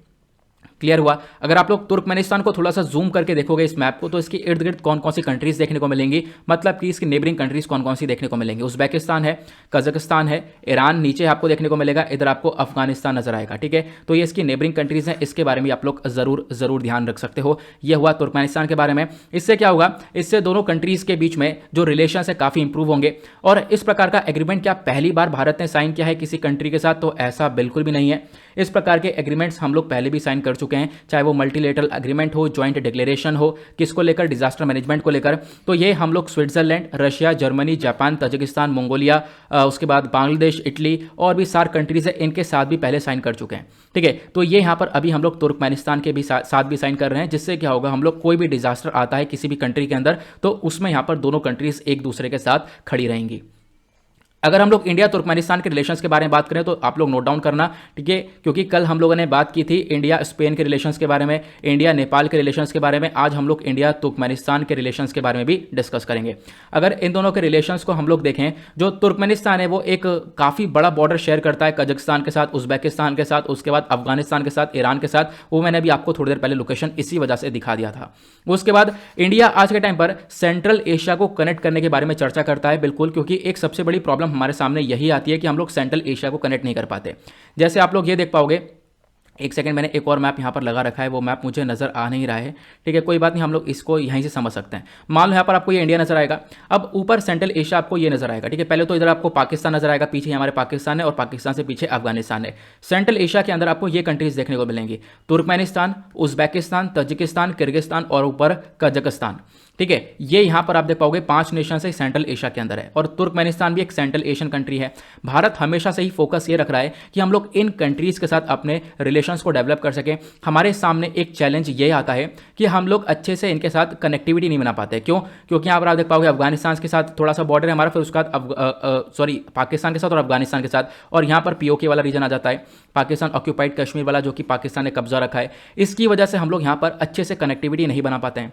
क्लियर हुआ? अगर आप लोग तुर्कमेनिस्तान को थोड़ा सा जूम करके देखोगे इस मैप को, तो इसके इर्द गिर्द कौन कौन सी कंट्रीज देखने को मिलेंगी, मतलब कि इसकी नेबरिंग कंट्रीज कौन कौन सी देखने को मिलेंगी। उज्बेकिस्तान है, कजाकिस्तान है, ईरान नीचे आपको देखने को मिलेगा, इधर आपको अफगानिस्तान नजर आएगा। ठीक है, तो ये इसकी नेबरिंग कंट्रीज हैं, इसके बारे में आप लोग जरूर ध्यान रख सकते हो। यह हुआ तुर्कमेनिस्तान के बारे में। इससे क्या होगा, इससे दोनों कंट्रीज के बीच में जो रिलेशन है काफी इंप्रूव होंगे। और इस प्रकार का एग्रीमेंट क्या पहली बार भारत ने साइन किया है किसी कंट्री के साथ, तो ऐसा बिल्कुल भी नहीं है। इस प्रकार के एग्रीमेंट्स हम लोग पहले भी साइन कर चुके हैं, चाहे वो मल्टीलेटरल एग्रीमेंट हो, जॉइंट डिक्लेरेशन हो, किसको लेकर, डिजास्टर मैनेजमेंट को लेकर। तो ये हम लोग Switzerland, Russia, Germany, Japan, Tajikistan, Mongolia, उसके बाद बांग्लादेश, इटली और भी सार्क कंट्रीज है, इनके साथ भी पहले साइन कर चुके हैं। ठीक है, तो ये यहाँ पर अभी हम लोग तुर्कमेनिस्तान के भी साथ भी साइन कर रहे हैं, जिससे क्या होगा, हम लोग कोई भी डिजास्टर आता है किसी भी कंट्री के अंदर तो उसमें यहाँ पर दोनों कंट्रीज एक दूसरे के साथ खड़ी रहेंगी। अगर हम लोग इंडिया तुर्कमेनिस्तान के रिलेशंस के बारे में बात करें तो आप लोग नोट डाउन करना, ठीक है, क्योंकि कल हम लोगों ने बात की थी इंडिया स्पेन के रिलेशंस के बारे में, इंडिया नेपाल के रिलेशंस के बारे में। आज हम लोग इंडिया तुर्कमेनिस्तान के रिलेशंस के बारे में भी डिस्कस करेंगे। अगर इन दोनों के रिलेशंस को हम लोग देखें, जो तुर्कमेनिस्तान है वो एक काफ़ी बड़ा बॉर्डर शेयर करता है कजाकिस्तान के साथ, उज्बेकिस्तान के साथ, उसके बाद अफगानिस्तान के साथ, ईरान के साथ। वो मैंने भी आपको थोड़ी देर पहले लोकेशन इसी वजह से दिखा दिया था। उसके बाद इंडिया आज के टाइम पर सेंट्रल एशिया को कनेक्ट करने के बारे में चर्चा करता है, बिल्कुल, क्योंकि एक सबसे बड़ी प्रॉब्लम हमारे सामने यही आती है कि हम लोग सेंट्रल एशिया को कनेक्ट नहीं कर पाते। जैसे आप लोग ये देख पाओगे, एक सेकंड, मैंने एक और मैप यहाँ पर लगा रखा है, वो मैप मुझे नजर आ नहीं रहा है, ठीक है, कोई बात नहीं, हम लोग इसको यहीं से समझ सकते हैं। मान लो यहाँ पर आपको ये इंडिया नजर आएगा, अब ऊपर सेंट्रल एशिया आपको ये नजर आएगा, ठीक है। पहले तो इधर आपको पाकिस्तान नजर आएगा, पीछे हमारे पाकिस्तान है और पाकिस्तान से पीछे अफगानिस्तान है। सेंट्रल एशिया के अंदर आपको ये कंट्रीज देखने को मिलेंगी, तुर्कमेनिस्तान, उज्बेकिस्तान, तजिकिस्तान, किर्गिस्तान और ऊपर कजाकिस्तान, ठीक है। ये यहाँ पर आप देख पाओगे 5 नेशन से सेंट्रल एशिया के अंदर है, और तुर्कमेनिस्तान भी एक सेंट्रल एशियन कंट्री है। भारत हमेशा से ही फोकस ये रख रहा है कि हम लोग इन कंट्रीज के साथ अपने रिलेशंस को डेवलप कर सकें। हमारे सामने एक चैलेंज ये आता है कि हम लोग अच्छे से इनके साथ कनेक्टिविटी नहीं बना पाते। क्यों? क्योंकि यहाँ पर आप देख पाओगे अफगानिस्तान के साथ थोड़ा सा बॉर्डर है हमारा, फिर उसके बाद पाकिस्तान के साथ और अफगानिस्तान के साथ, और यहाँ पर पीओके वाला रीजन आ जाता है, पाकिस्तान ऑक्यूपाइड कश्मीर वाला, जो कि पाकिस्तान ने कब्जा रखा है। इसकी वजह से हम लोग यहाँ पर अच्छे से कनेक्टिविटी नहीं बना पाते हैं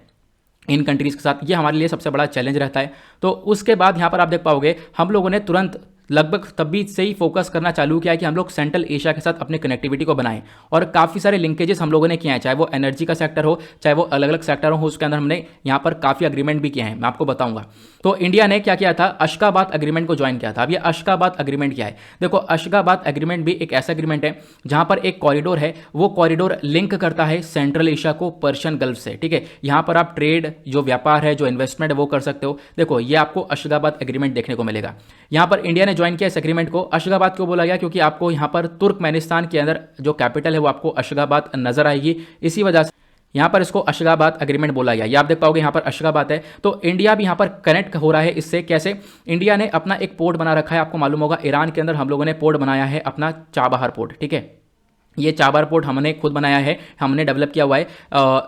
इन कंट्रीज़ के साथ। ये हमारे लिए सबसे बड़ा चैलेंज रहता है। तो उसके बाद यहाँ पर आप देख पाओगे हम लोगों ने तुरंत लगभग तभी से ही फोकस करना चालू किया कि हम लोग सेंट्रल एशिया के साथ अपने कनेक्टिविटी को बनाएं, और काफ़ी सारे लिंकेजेस हम लोगों ने किए हैं, चाहे वो एनर्जी का सेक्टर हो, चाहे वो अलग अलग सेक्टर हो, उसके अंदर हमने यहाँ पर काफ़ी अग्रीमेंट भी किए हैं, मैं आपको बताऊंगा। तो इंडिया ने क्या किया था, अशगाबाद अग्रीमेंट को ज्वाइन किया था। अब ये अशगाबाद अग्रीमेंट क्या है? देखो, अशगाबाद अग्रीमेंट भी एक ऐसा अग्रीमेंट है जहां पर एक कॉरिडोर है, वो कॉरिडोर लिंक करता है सेंट्रल एशिया को पर्शियन गल्फ से, ठीक है। यहां पर आप ट्रेड, जो व्यापार है, जो इन्वेस्टमेंट है, वो कर सकते हो। देखो, ये आपको अशगाबाद एग्रीमेंट देखने को मिलेगा। यहां पर इंडिया ने ज्वाइन किया इस एग्रीमेंट को। अशगाबाद क्यों बोला गया? क्योंकि आपको यहां पर तुर्कमेनिस्तान के अंदर जो कैपिटल है वो आपको अशगाबाद नजर आएगी, इसी वजह से यहां पर इसको अशगाबाद एग्रीमेंट बोला गया। ये आप देख पाओगे यहां पर अशगाबाद है। तो इंडिया भी यहां पर कनेक्ट हो रहा है इससे। कैसे? इंडिया ने अपना एक पोर्ट बना रखा है, आपको मालूम होगा ईरान के अंदर हम लोगों ने पोर्ट बनाया है अपना, चाबहार पोर्ट, ठीक है। ये चाबहार पोर्ट हमने खुद बनाया है, हमने डेवलप किया हुआ है,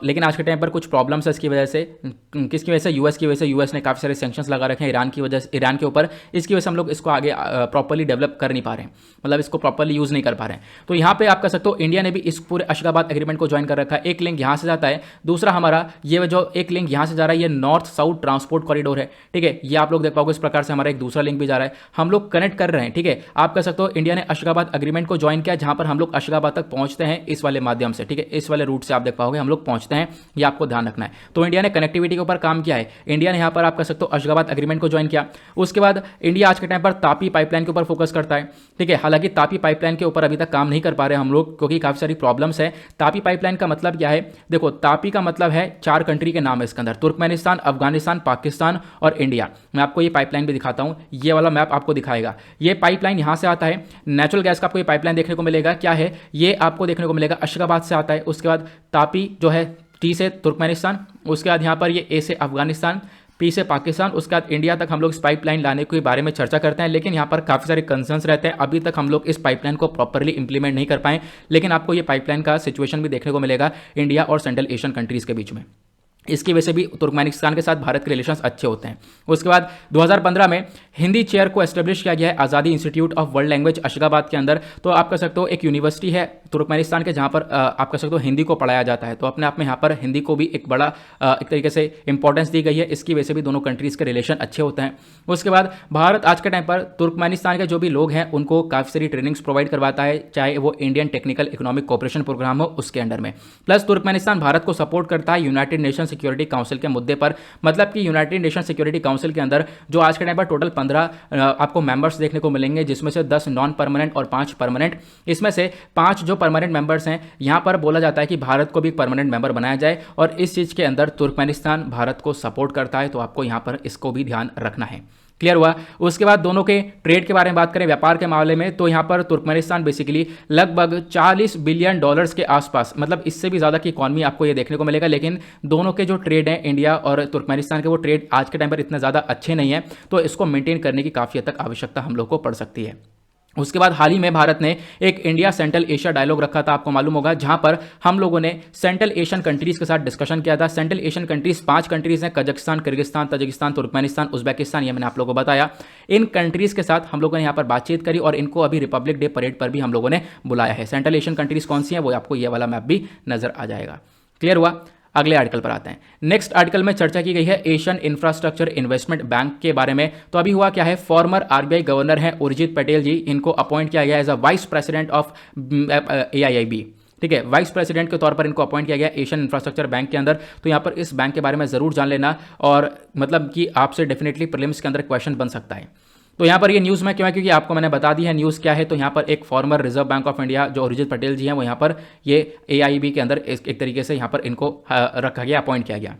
लेकिन आज के टाइम पर कुछ प्रॉब्लम्स है इसकी वजह से। किसकी वजह से? यूएस की वजह से। यूएस ने काफ़ी सारे सैंक्शंस लगा रखे हैं ईरान की वजह से, ईरान के ऊपर। इसकी वजह से हम लोग इसको आगे प्रॉपर्ली डेवलप कर नहीं पा रहे हैं, मतलब इसको प्रॉपर्ली यूज़ नहीं कर पा रहे हैं। तो यहाँ पे आप कह सकते हो इंडिया ने भी इस पूरे अशगाबाद एग्रीमेंट को ज्वाइन कर रखा है। एक लिंक यहाँ से जाता है, दूसरा हमारा ये जो एक लिंक यहाँ से जा रहा है, ये नॉर्थ साउथ ट्रांसपोर्ट कॉरिडोर है, ठीक है। ये आप लोग देख पाओगे इस प्रकार से हमारा एक दूसरा लिंक भी जा रहा है, हम लोग कनेक्ट कर रहे हैं, ठीक है। आप कह सकते हो इंडिया ने अशगाबाद एग्रीमेंट को ज्वाइन किया, जहाँ पर हम लोग अशगाबाद तक पहुँचते हैं इस वाले माध्यम से, ठीक है। इस वाले रूट से आप देख पाओगे हम लोग पहुंचते हैं, ये आपको ध्यान रखना है। तो इंडिया ने कनेक्टिविटी के ऊपर काम किया है। इंडिया ने यहां पर आप कह सकते हो अशगाबाद एग्रीमेंट को ज्वाइन किया। उसके बाद इंडिया आज के टाइम पर तापी पाइपलाइन के ऊपर फोकस करता है, ठीक है। हालांकि तापी पाइपलाइन के ऊपर अभी तक काम नहीं कर पा रहे हम लोग, क्योंकि काफी सारी प्रॉब्लम्स है। तापी पाइपलाइन का मतलब क्या है? देखो, तापी का मतलब है 4 कंट्री के नाम है इसके अंदर, तुर्कमेनिस्तान, अफगानिस्तान, पाकिस्तान और इंडिया। मैं आपको ये पाइपलाइन भी दिखाता हूं, ये वाला मैप आपको दिखाएगा। ये पाइपलाइन यहां से आता है, नेचुरल गैस का आपको ये पाइपलाइन देखने को मिलेगा। क्या है ये? आपको देखने को मिलेगा अशगाबाद से आता है। उसके बाद तापी जो है टी से तुर्कमेनिस्तान, उसके बाद यहाँ पर ये ए से अफगानिस्तान, पी से पाकिस्तान, उसके बाद इंडिया तक हम लोग इस पाइपलाइन लाने के बारे में चर्चा करते हैं। लेकिन यहाँ पर काफ़ी सारे कंसर्न्स रहते हैं, अभी तक हम लोग इस पाइपलाइन को प्रॉपरली इंप्लीमेंट नहीं कर पाए। लेकिन आपको ये पाइपलाइन का सिचुएशन भी देखने को मिलेगा इंडिया और सेंट्रल एशियन कंट्रीज़ के बीच में। इसकी वजह से भी तुर्कमेनिस्तान के साथ भारत के रिलेशंस अच्छे होते हैं। उसके बाद 2015 में हिंदी चेयर को एस्टेब्लिश किया गया है आज़ादी institute of world language Ashgabat के अंदर। तो आप कह सकते हो एक यूनिवर्सिटी है तुर्कमेनिस्तान के, जहाँ पर आप कह सकते हो हिंदी को पढ़ाया जाता है। तो अपने आप में यहाँ पर हिंदी को भी एक बड़ा एक तरीके से इंपॉर्टेंस दी गई है। इसकी वजह से भी दोनों कंट्रीज़ के रिलेशन अच्छे होते हैं। उसके बाद भारत आज के टाइम पर तुर्कमेनिस्तान के जो भी लोग हैं उनको काफ़ी सारी ट्रेनिंग्स प्रोवाइड करवाता है, चाहे वो Indian technical economic cooperation programme हो उसके अंडर में। प्लस तुर्कमेनिस्तान भारत को सपोर्ट करता है यूनाइटेड नेशन सिक्योरिटी काउंसिल के मुद्दे पर। मतलब कि यूनाइटेड नेशन सिक्योरिटी काउंसिल के अंदर जो आज के टाइम पर टोटल 15 आपको मेंबर्स देखने को मिलेंगे, जिसमें से 10 नॉन परमानेंट और 5 परमानेंट। इसमें से 5 जो परमानेंट मेंबर्स हैं, यहां पर बोला जाता है कि भारत को भी परमानेंट मेंबर बनाया जाए, और इस चीज़ के अंदर तुर्कमेनिस्तान भारत को सपोर्ट करता है। तो आपको यहां पर इसको भी ध्यान रखना है। क्लियर हुआ। उसके बाद दोनों के ट्रेड के बारे में बात करें, व्यापार के मामले में, तो यहाँ पर तुर्कमेनिस्तान बेसिकली लगभग 40 बिलियन डॉलर्स के आसपास, मतलब इससे भी ज़्यादा की इकॉनमी आपको ये देखने को मिलेगा। लेकिन दोनों के जो ट्रेड हैं इंडिया और तुर्कमेनिस्तान के, वो ट्रेड आज के टाइम पर इतना ज़्यादा अच्छे नहीं है, तो इसको मेंटेन करने की काफ़ी हद तक आवश्यकता हम लोग को पड़ सकती है। उसके बाद हाल ही में भारत ने एक इंडिया सेंट्रल एशिया डायलॉग रखा था, आपको मालूम होगा, जहां पर हम लोगों ने सेंट्रल एशियन कंट्रीज के साथ डिस्कशन किया था। सेंट्रल एशियन कंट्रीज 5 कंट्रीज हैं, Kazakhstan, Kyrgyzstan, Tajikistan, Turkmenistan, Uzbekistan, ये मैंने आप लोगों को बताया। इन कंट्रीज के साथ हम लोगों ने यहाँ पर बातचीत करी और इनको अभी रिपब्लिक डे परेड पर भी हम लोगों ने बुलाया है। सेंट्रल एशियन कंट्रीज कौन सी है वो आपको ये वाला मैप भी नजर आ जाएगा। क्लियर हुआ। अगले आर्टिकल पर आते हैं। नेक्स्ट आर्टिकल में चर्चा की गई है एशियन इंफ्रास्ट्रक्चर इन्वेस्टमेंट बैंक के बारे में। तो अभी हुआ क्या है, फॉर्मर आरबीआई गवर्नर हैं उर्जित पटेल जी, इनको अपॉइंट किया गया as a vice president of AIIB। ठीक है, वाइस प्रेसिडेंट के तौर पर इनको अपॉइंट किया गया एशियन इंफ्रास्ट्रक्चर बैंक के अंदर। तो यहाँ पर इस बैंक के बारे में जरूर जान लेना, और मतलब कि आपसे डेफिनेटली प्रीलिम्स के अंदर क्वेश्चन बन सकता है। तो यहाँ पर ये न्यूज़ में क्यों है, क्योंकि आपको मैंने बता दी है न्यूज़ क्या है। तो यहाँ पर एक farmer reserve bank of India जो उर्जित पटेल जी हैं, वो यहाँ पर ये AIIB के अंदर एक तरीके से यहाँ पर इनको रखा गया, अपॉइंट किया गया।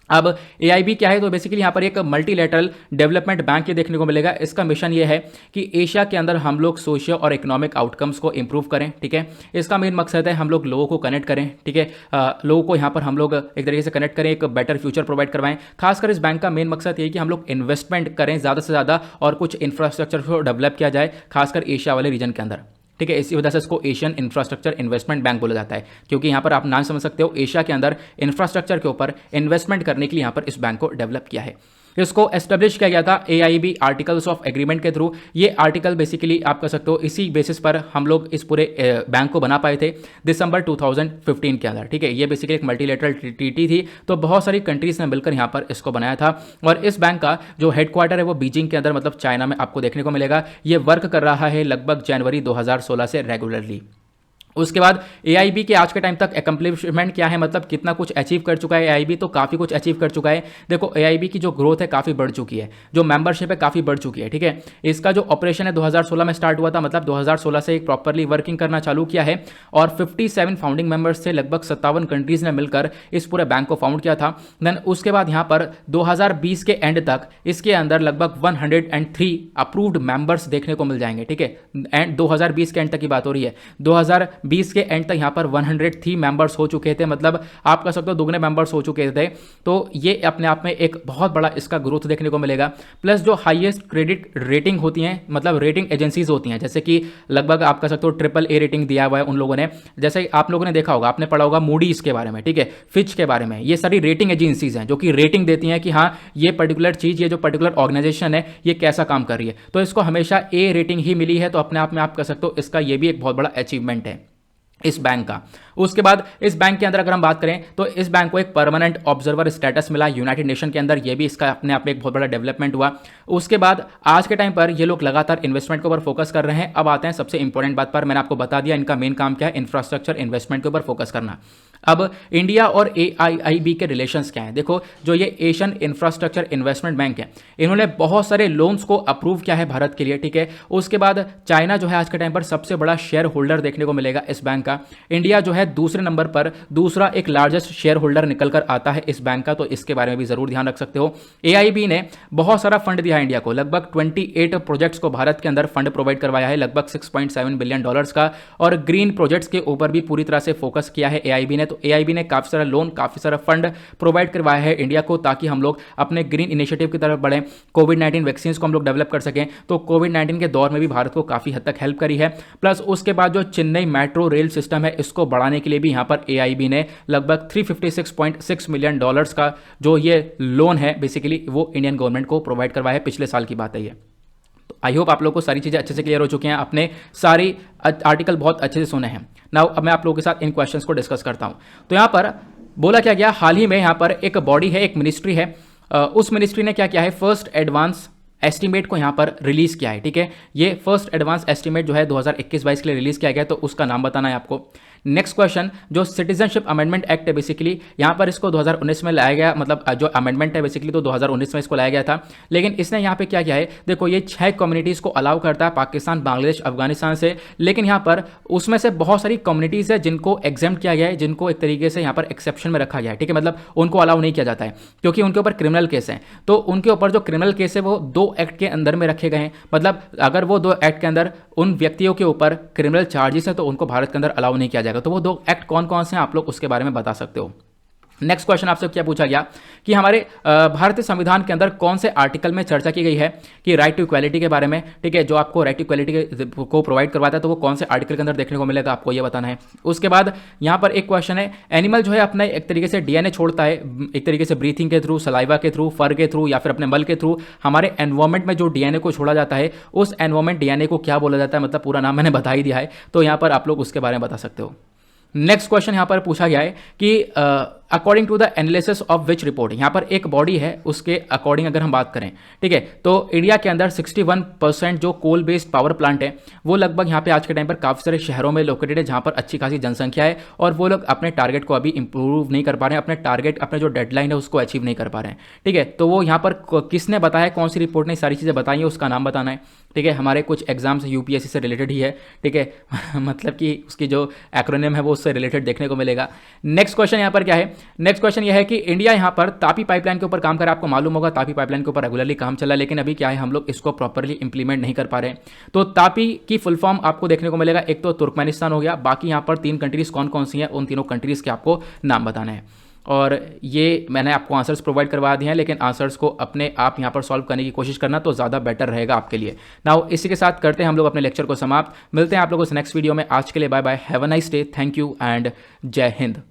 अब AIIB क्या है, तो बेसिकली यहाँ पर एक मल्टीलेटरल डेवलपमेंट बैंक ये देखने को मिलेगा। इसका मिशन ये है कि एशिया के अंदर हम लोग सोशियो और इकोनॉमिक आउटकम्स को इंप्रूव करें। ठीक है, इसका मेन मकसद है हम लोग लोगों को कनेक्ट करें। ठीक है, लोगों को यहाँ पर हम लोग एक तरीके से कनेक्ट करें, एक बेटर फ्यूचर प्रोवाइड करवाएं। खासकर इस बैंक का मेन मकसद ये है कि हम लोग इन्वेस्टमेंट करें ज़्यादा से ज़्यादा और कुछ इंफ्रास्ट्रक्चर को डेवलप किया जाए, खासकर एशिया वाले रीजन के अंदर। ठीक है, इसी वजह से इसको एशियन इंफ्रास्ट्रक्चर इन्वेस्टमेंट बैंक बोला जाता है, क्योंकि यहाँ पर आप नाम समझ सकते हो, एशिया के अंदर इंफ्रास्ट्रक्चर के ऊपर इन्वेस्टमेंट करने के लिए यहाँ पर इस बैंक को डेवलप किया है। इसको एस्टेब्लिश किया गया था AIIB आर्टिकल्स ऑफ एग्रीमेंट के थ्रू। ये आर्टिकल बेसिकली आप कह सकते हो इसी बेसिस पर हम लोग इस पूरे बैंक को बना पाए थे दिसंबर 2015 के अंदर। ठीक है, ये बेसिकली एक मल्टीलेटरल ट्रीटी थी, तो बहुत सारी कंट्रीज ने मिलकर यहाँ पर इसको बनाया था। और इस बैंक का जो हेडक्वार्टर है वो बीजिंग के अंदर, मतलब चाइना में आपको देखने को मिलेगा। ये वर्क कर रहा है लगभग जनवरी 2016 से रेगुलरली। उसके बाद AIIB के आज के टाइम तक एकम्प्लिशमेंट क्या है, मतलब कितना कुछ अचीव कर चुका है AIIB, तो काफ़ी कुछ अचीव कर चुका है। देखो AIIB की जो ग्रोथ है काफ़ी बढ़ चुकी है, जो मेंबरशिप है काफ़ी बढ़ चुकी है। ठीक है, इसका जो ऑपरेशन है 2016 में स्टार्ट हुआ था, मतलब 2016 से प्रॉपरली वर्किंग करना चालू किया है। और 57 फाउंडिंग मेंबर्स से लगभग 57 कंट्रीज ने मिलकर इस पूरे बैंक को फाउंड किया था। देन उसके बाद यहाँ पर 2020 के एंड तक इसके अंदर लगभग 103 अप्रूव्ड मेंबर्स देखने को मिल जाएंगे। ठीक है, एंड 2020 के एंड तक की बात हो रही है। 2020 के एंड तक यहाँ पर 103 मेंबर्स हो चुके थे, मतलब आप कह सकते हो दुगने मेंबर्स हो चुके थे। तो ये अपने आप में एक बहुत बड़ा इसका ग्रोथ देखने को मिलेगा। प्लस जो हाईएस्ट क्रेडिट रेटिंग होती हैं, मतलब रेटिंग एजेंसीज होती हैं, जैसे कि लगभग आप कह सकते हो AAA रेटिंग दिया हुआ है उन लोगों ने। जैसे आप लोगों ने देखा होगा, आपने पढ़ा होगा मूडीज के बारे में, ठीक है, फिच के बारे में। ये सारी रेटिंग एजेंसीज हैं जो कि रेटिंग देती हैं कि हाँ ये पर्टिकुलर चीज़, ये जो पर्टिकुलर ऑर्गेनाइजेशन है ये कैसा काम कर रही है। तो इसको हमेशा A रेटिंग ही मिली है, तो अपने आप में आप कह सकते हो इसका ये भी एक बहुत बड़ा अचीवमेंट है इस बैंक का। उसके बाद इस बैंक के अंदर अगर हम बात करें तो इस बैंक को एक परमानेंट ऑब्जर्वर स्टेटस मिला यूनाइटेड नेशन के अंदर, ये भी इसका अपने आप में एक बहुत बड़ा डेवलपमेंट हुआ। उसके बाद आज के टाइम पर ये लोग लगातार इन्वेस्टमेंट के ऊपर फोकस कर रहे हैं। अब आते हैं सबसे इंपॉर्टेंट बात पर, मैंने आपको बता दिया इनका मेन काम क्या है, इंफ्रास्ट्रक्चर इन्वेस्टमेंट के ऊपर फोकस करना। अब इंडिया और AIIB के रिलेशंस क्या हैं, देखो जो ये एशियन इंफ्रास्ट्रक्चर इन्वेस्टमेंट बैंक है, इन्होंने बहुत सारे लोन्स को अप्रूव किया है भारत के लिए। ठीक है, उसके बाद चाइना जो है आज के टाइम पर सबसे बड़ा शेयर होल्डर देखने को मिलेगा इस बैंक का। इंडिया जो है दूसरे नंबर पर दूसरा एक लार्जेस्ट शेयर होल्डर निकल कर आता है इस बैंक का, तो इसके बारे में भी जरूर ध्यान रख सकते हो। AIIB ने बहुत सारा फंड दिया है इंडिया को, लगभग 28 प्रोजेक्ट्स को भारत के अंदर फंड प्रोवाइड करवाया है, लगभग $6.7 बिलियन का। और ग्रीन प्रोजेक्ट्स के ऊपर भी पूरी तरह से फोकस किया है AIIB ने। तो AIIB ने काफी सारा लोन, काफी सारा फंड प्रोवाइड करवाया है इंडिया को, ताकि हम लोग अपने ग्रीन इनिशिएटिव की तरफ बढ़ें, कोविड-19 वैक्सीन को हम लोग डेवलप कर सकें। तो कोविड-19 के दौर में भी भारत को काफी हद तक हेल्प करी है। प्लस उसके बाद जो चेन्नई मेट्रो रेल सिस्टम है इसको बढ़ाने के लिए भी यहाँ पर AIIB ने लगभग $356.6 मिलियन का जो ये लोन है बेसिकली वो इंडियन गवर्नमेंट को प्रोवाइड करवाया है, पिछले साल की बात है ये। तो आई होप आप लोगों को सारी चीज़ें अच्छे से क्लियर हो चुकी हैं, आपने सारी आर्टिकल बहुत अच्छे से सुने हैं। नाउ अब मैं आप लोगों के साथ इन क्वेश्चंस को डिस्कस करता हूं। तो यहाँ पर बोला क्या गया, हाल ही में यहाँ पर एक बॉडी है, एक मिनिस्ट्री है, उस मिनिस्ट्री ने क्या किया है, फर्स्ट एडवांस एस्टीमेट को यहाँ पर रिलीज किया है। ठीक है, ये फर्स्ट एडवांस एस्टीमेट जो है 2021-22 के लिए रिलीज किया गया, तो उसका नाम बताना है आपको। नेक्स्ट क्वेश्चन, जो सिटीजनशिप अमेंडमेंट एक्ट है बेसिकली यहाँ पर इसको 2019 में लाया गया, मतलब जो अमेंडमेंट है बेसिकली तो 2019 में इसको लाया गया था, लेकिन इसने यहाँ पे क्या किया है, देखो ये 6 कम्युनिटीज़ को अलाउ करता है, पाकिस्तान, बांग्लादेश, अफगानिस्तान से, लेकिन यहाँ पर उसमें से बहुत सारी कम्युनिटीज़ है जिनको एग्जेम्प्ट किया गया है, जिनको एक तरीके से यहाँ पर एक्सेप्शन में रखा गया है, ठीक है, मतलब उनको अलाउ नहीं किया जाता है क्योंकि उनके ऊपर क्रिमिनल केस है। तो उनके ऊपर जो क्रिमिनल केस है वो 2 एक्ट के अंदर में रखे गए हैं, मतलब अगर वो 2 एक्ट के अंदर उन व्यक्तियों के ऊपर क्रिमिनल चार्जेस हैं तो उनको भारत के अंदर अलाउ नहीं किया जाएगा। तो वो 2 एक्ट कौन कौन से हैं आप लोग उसके बारे में बता सकते हो। नेक्स्ट क्वेश्चन आपसे क्या पूछा गया कि हमारे भारतीय संविधान के अंदर कौन से आर्टिकल में चर्चा की गई है कि राइट टू इक्वालिटी के बारे में, ठीक है, जो आपको राइट टू इक्वालिटी को प्रोवाइड करवाता है तो वो कौन से आर्टिकल के अंदर देखने को मिलेगा, आपको ये बताना है। उसके बाद यहाँ पर एक क्वेश्चन है, एनिमल जो है अपना एक तरीके से डीएनए छोड़ता है, एक तरीके से ब्रीथिंग के थ्रू, सलाइवा के थ्रू, फर के थ्रू या फिर अपने मल के थ्रू, हमारे एनवायरमेंट में जो डीएनए को छोड़ा जाता है उस एनवायरमेंट डीएनए को क्या बोला जाता है, मतलब पूरा नाम मैंने बता ही दिया है, तो यहाँ पर आप लोग उसके बारे में बता सकते हो। नेक्स्ट क्वेश्चन यहाँ पर पूछा गया है कि according to the analysis of which report, यहाँ पर एक बॉडी है उसके अकॉर्डिंग अगर हम बात करें, ठीक है, तो इंडिया के अंदर 61% जो कोल बेस्ड पावर प्लांट है वो लगभग यहाँ पे आज के टाइम पर काफ़ी सारे शहरों में लोकेटेड है जहाँ पर अच्छी खासी जनसंख्या है और वो लोग अपने टारगेट को अभी इंप्रूव नहीं कर पा रहे हैं, अपने टारगेट, अपने जो डेडलाइन है उसको अचीव नहीं कर पा रहे हैं, ठीक है। तो वो यहाँ पर किसने बताया, कौन सी रिपोर्ट ने सारी चीज़ें बताई है, उसका नाम बताना है, ठीक है। हमारे कुछ एग्जाम्स यूपीएससी से रिलेटेड ही है, ठीक है मतलब कि उसकी जो एक्रोनिम है वो उससे रिलेटेड देखने को मिलेगा। नेक्स्ट क्वेश्चन यहाँ पर क्या है, नेक्स्ट क्वेश्चन यह है कि इंडिया यहाँ पर तापी पाइपलाइन के ऊपर काम कर रहा है, आपको मालूम होगा तापी पाइपलाइन के ऊपर रेगुलरली काम चल रहा है, लेकिन अभी क्या है हम लोग इसको प्रॉपरली इंप्लीमेंट नहीं कर पा रहे हैं। तो तापी की फुल फॉर्म आपको देखने को मिलेगा, एक तो तुर्कमेनिस्तान हो गया, बाकी यहाँ पर 3 कंट्रीज कौन कौन सी हैं उन तीनों कंट्रीज के आपको नाम बताना है। और ये मैंने आपको आंसर्स प्रोवाइड करवा दिए हैं, लेकिन आंसर्स को अपने आप यहाँ पर सॉल्व करने की कोशिश करना तो ज़्यादा बेटर रहेगा आपके लिए। नाउ इसी के साथ करते हैं हम लोग अपने लेक्चर को समाप्त, मिलते हैं आप लोगों से नेक्स्ट वीडियो में। आज के लिए bye bye, have a nice day, thank you and Jai Hind.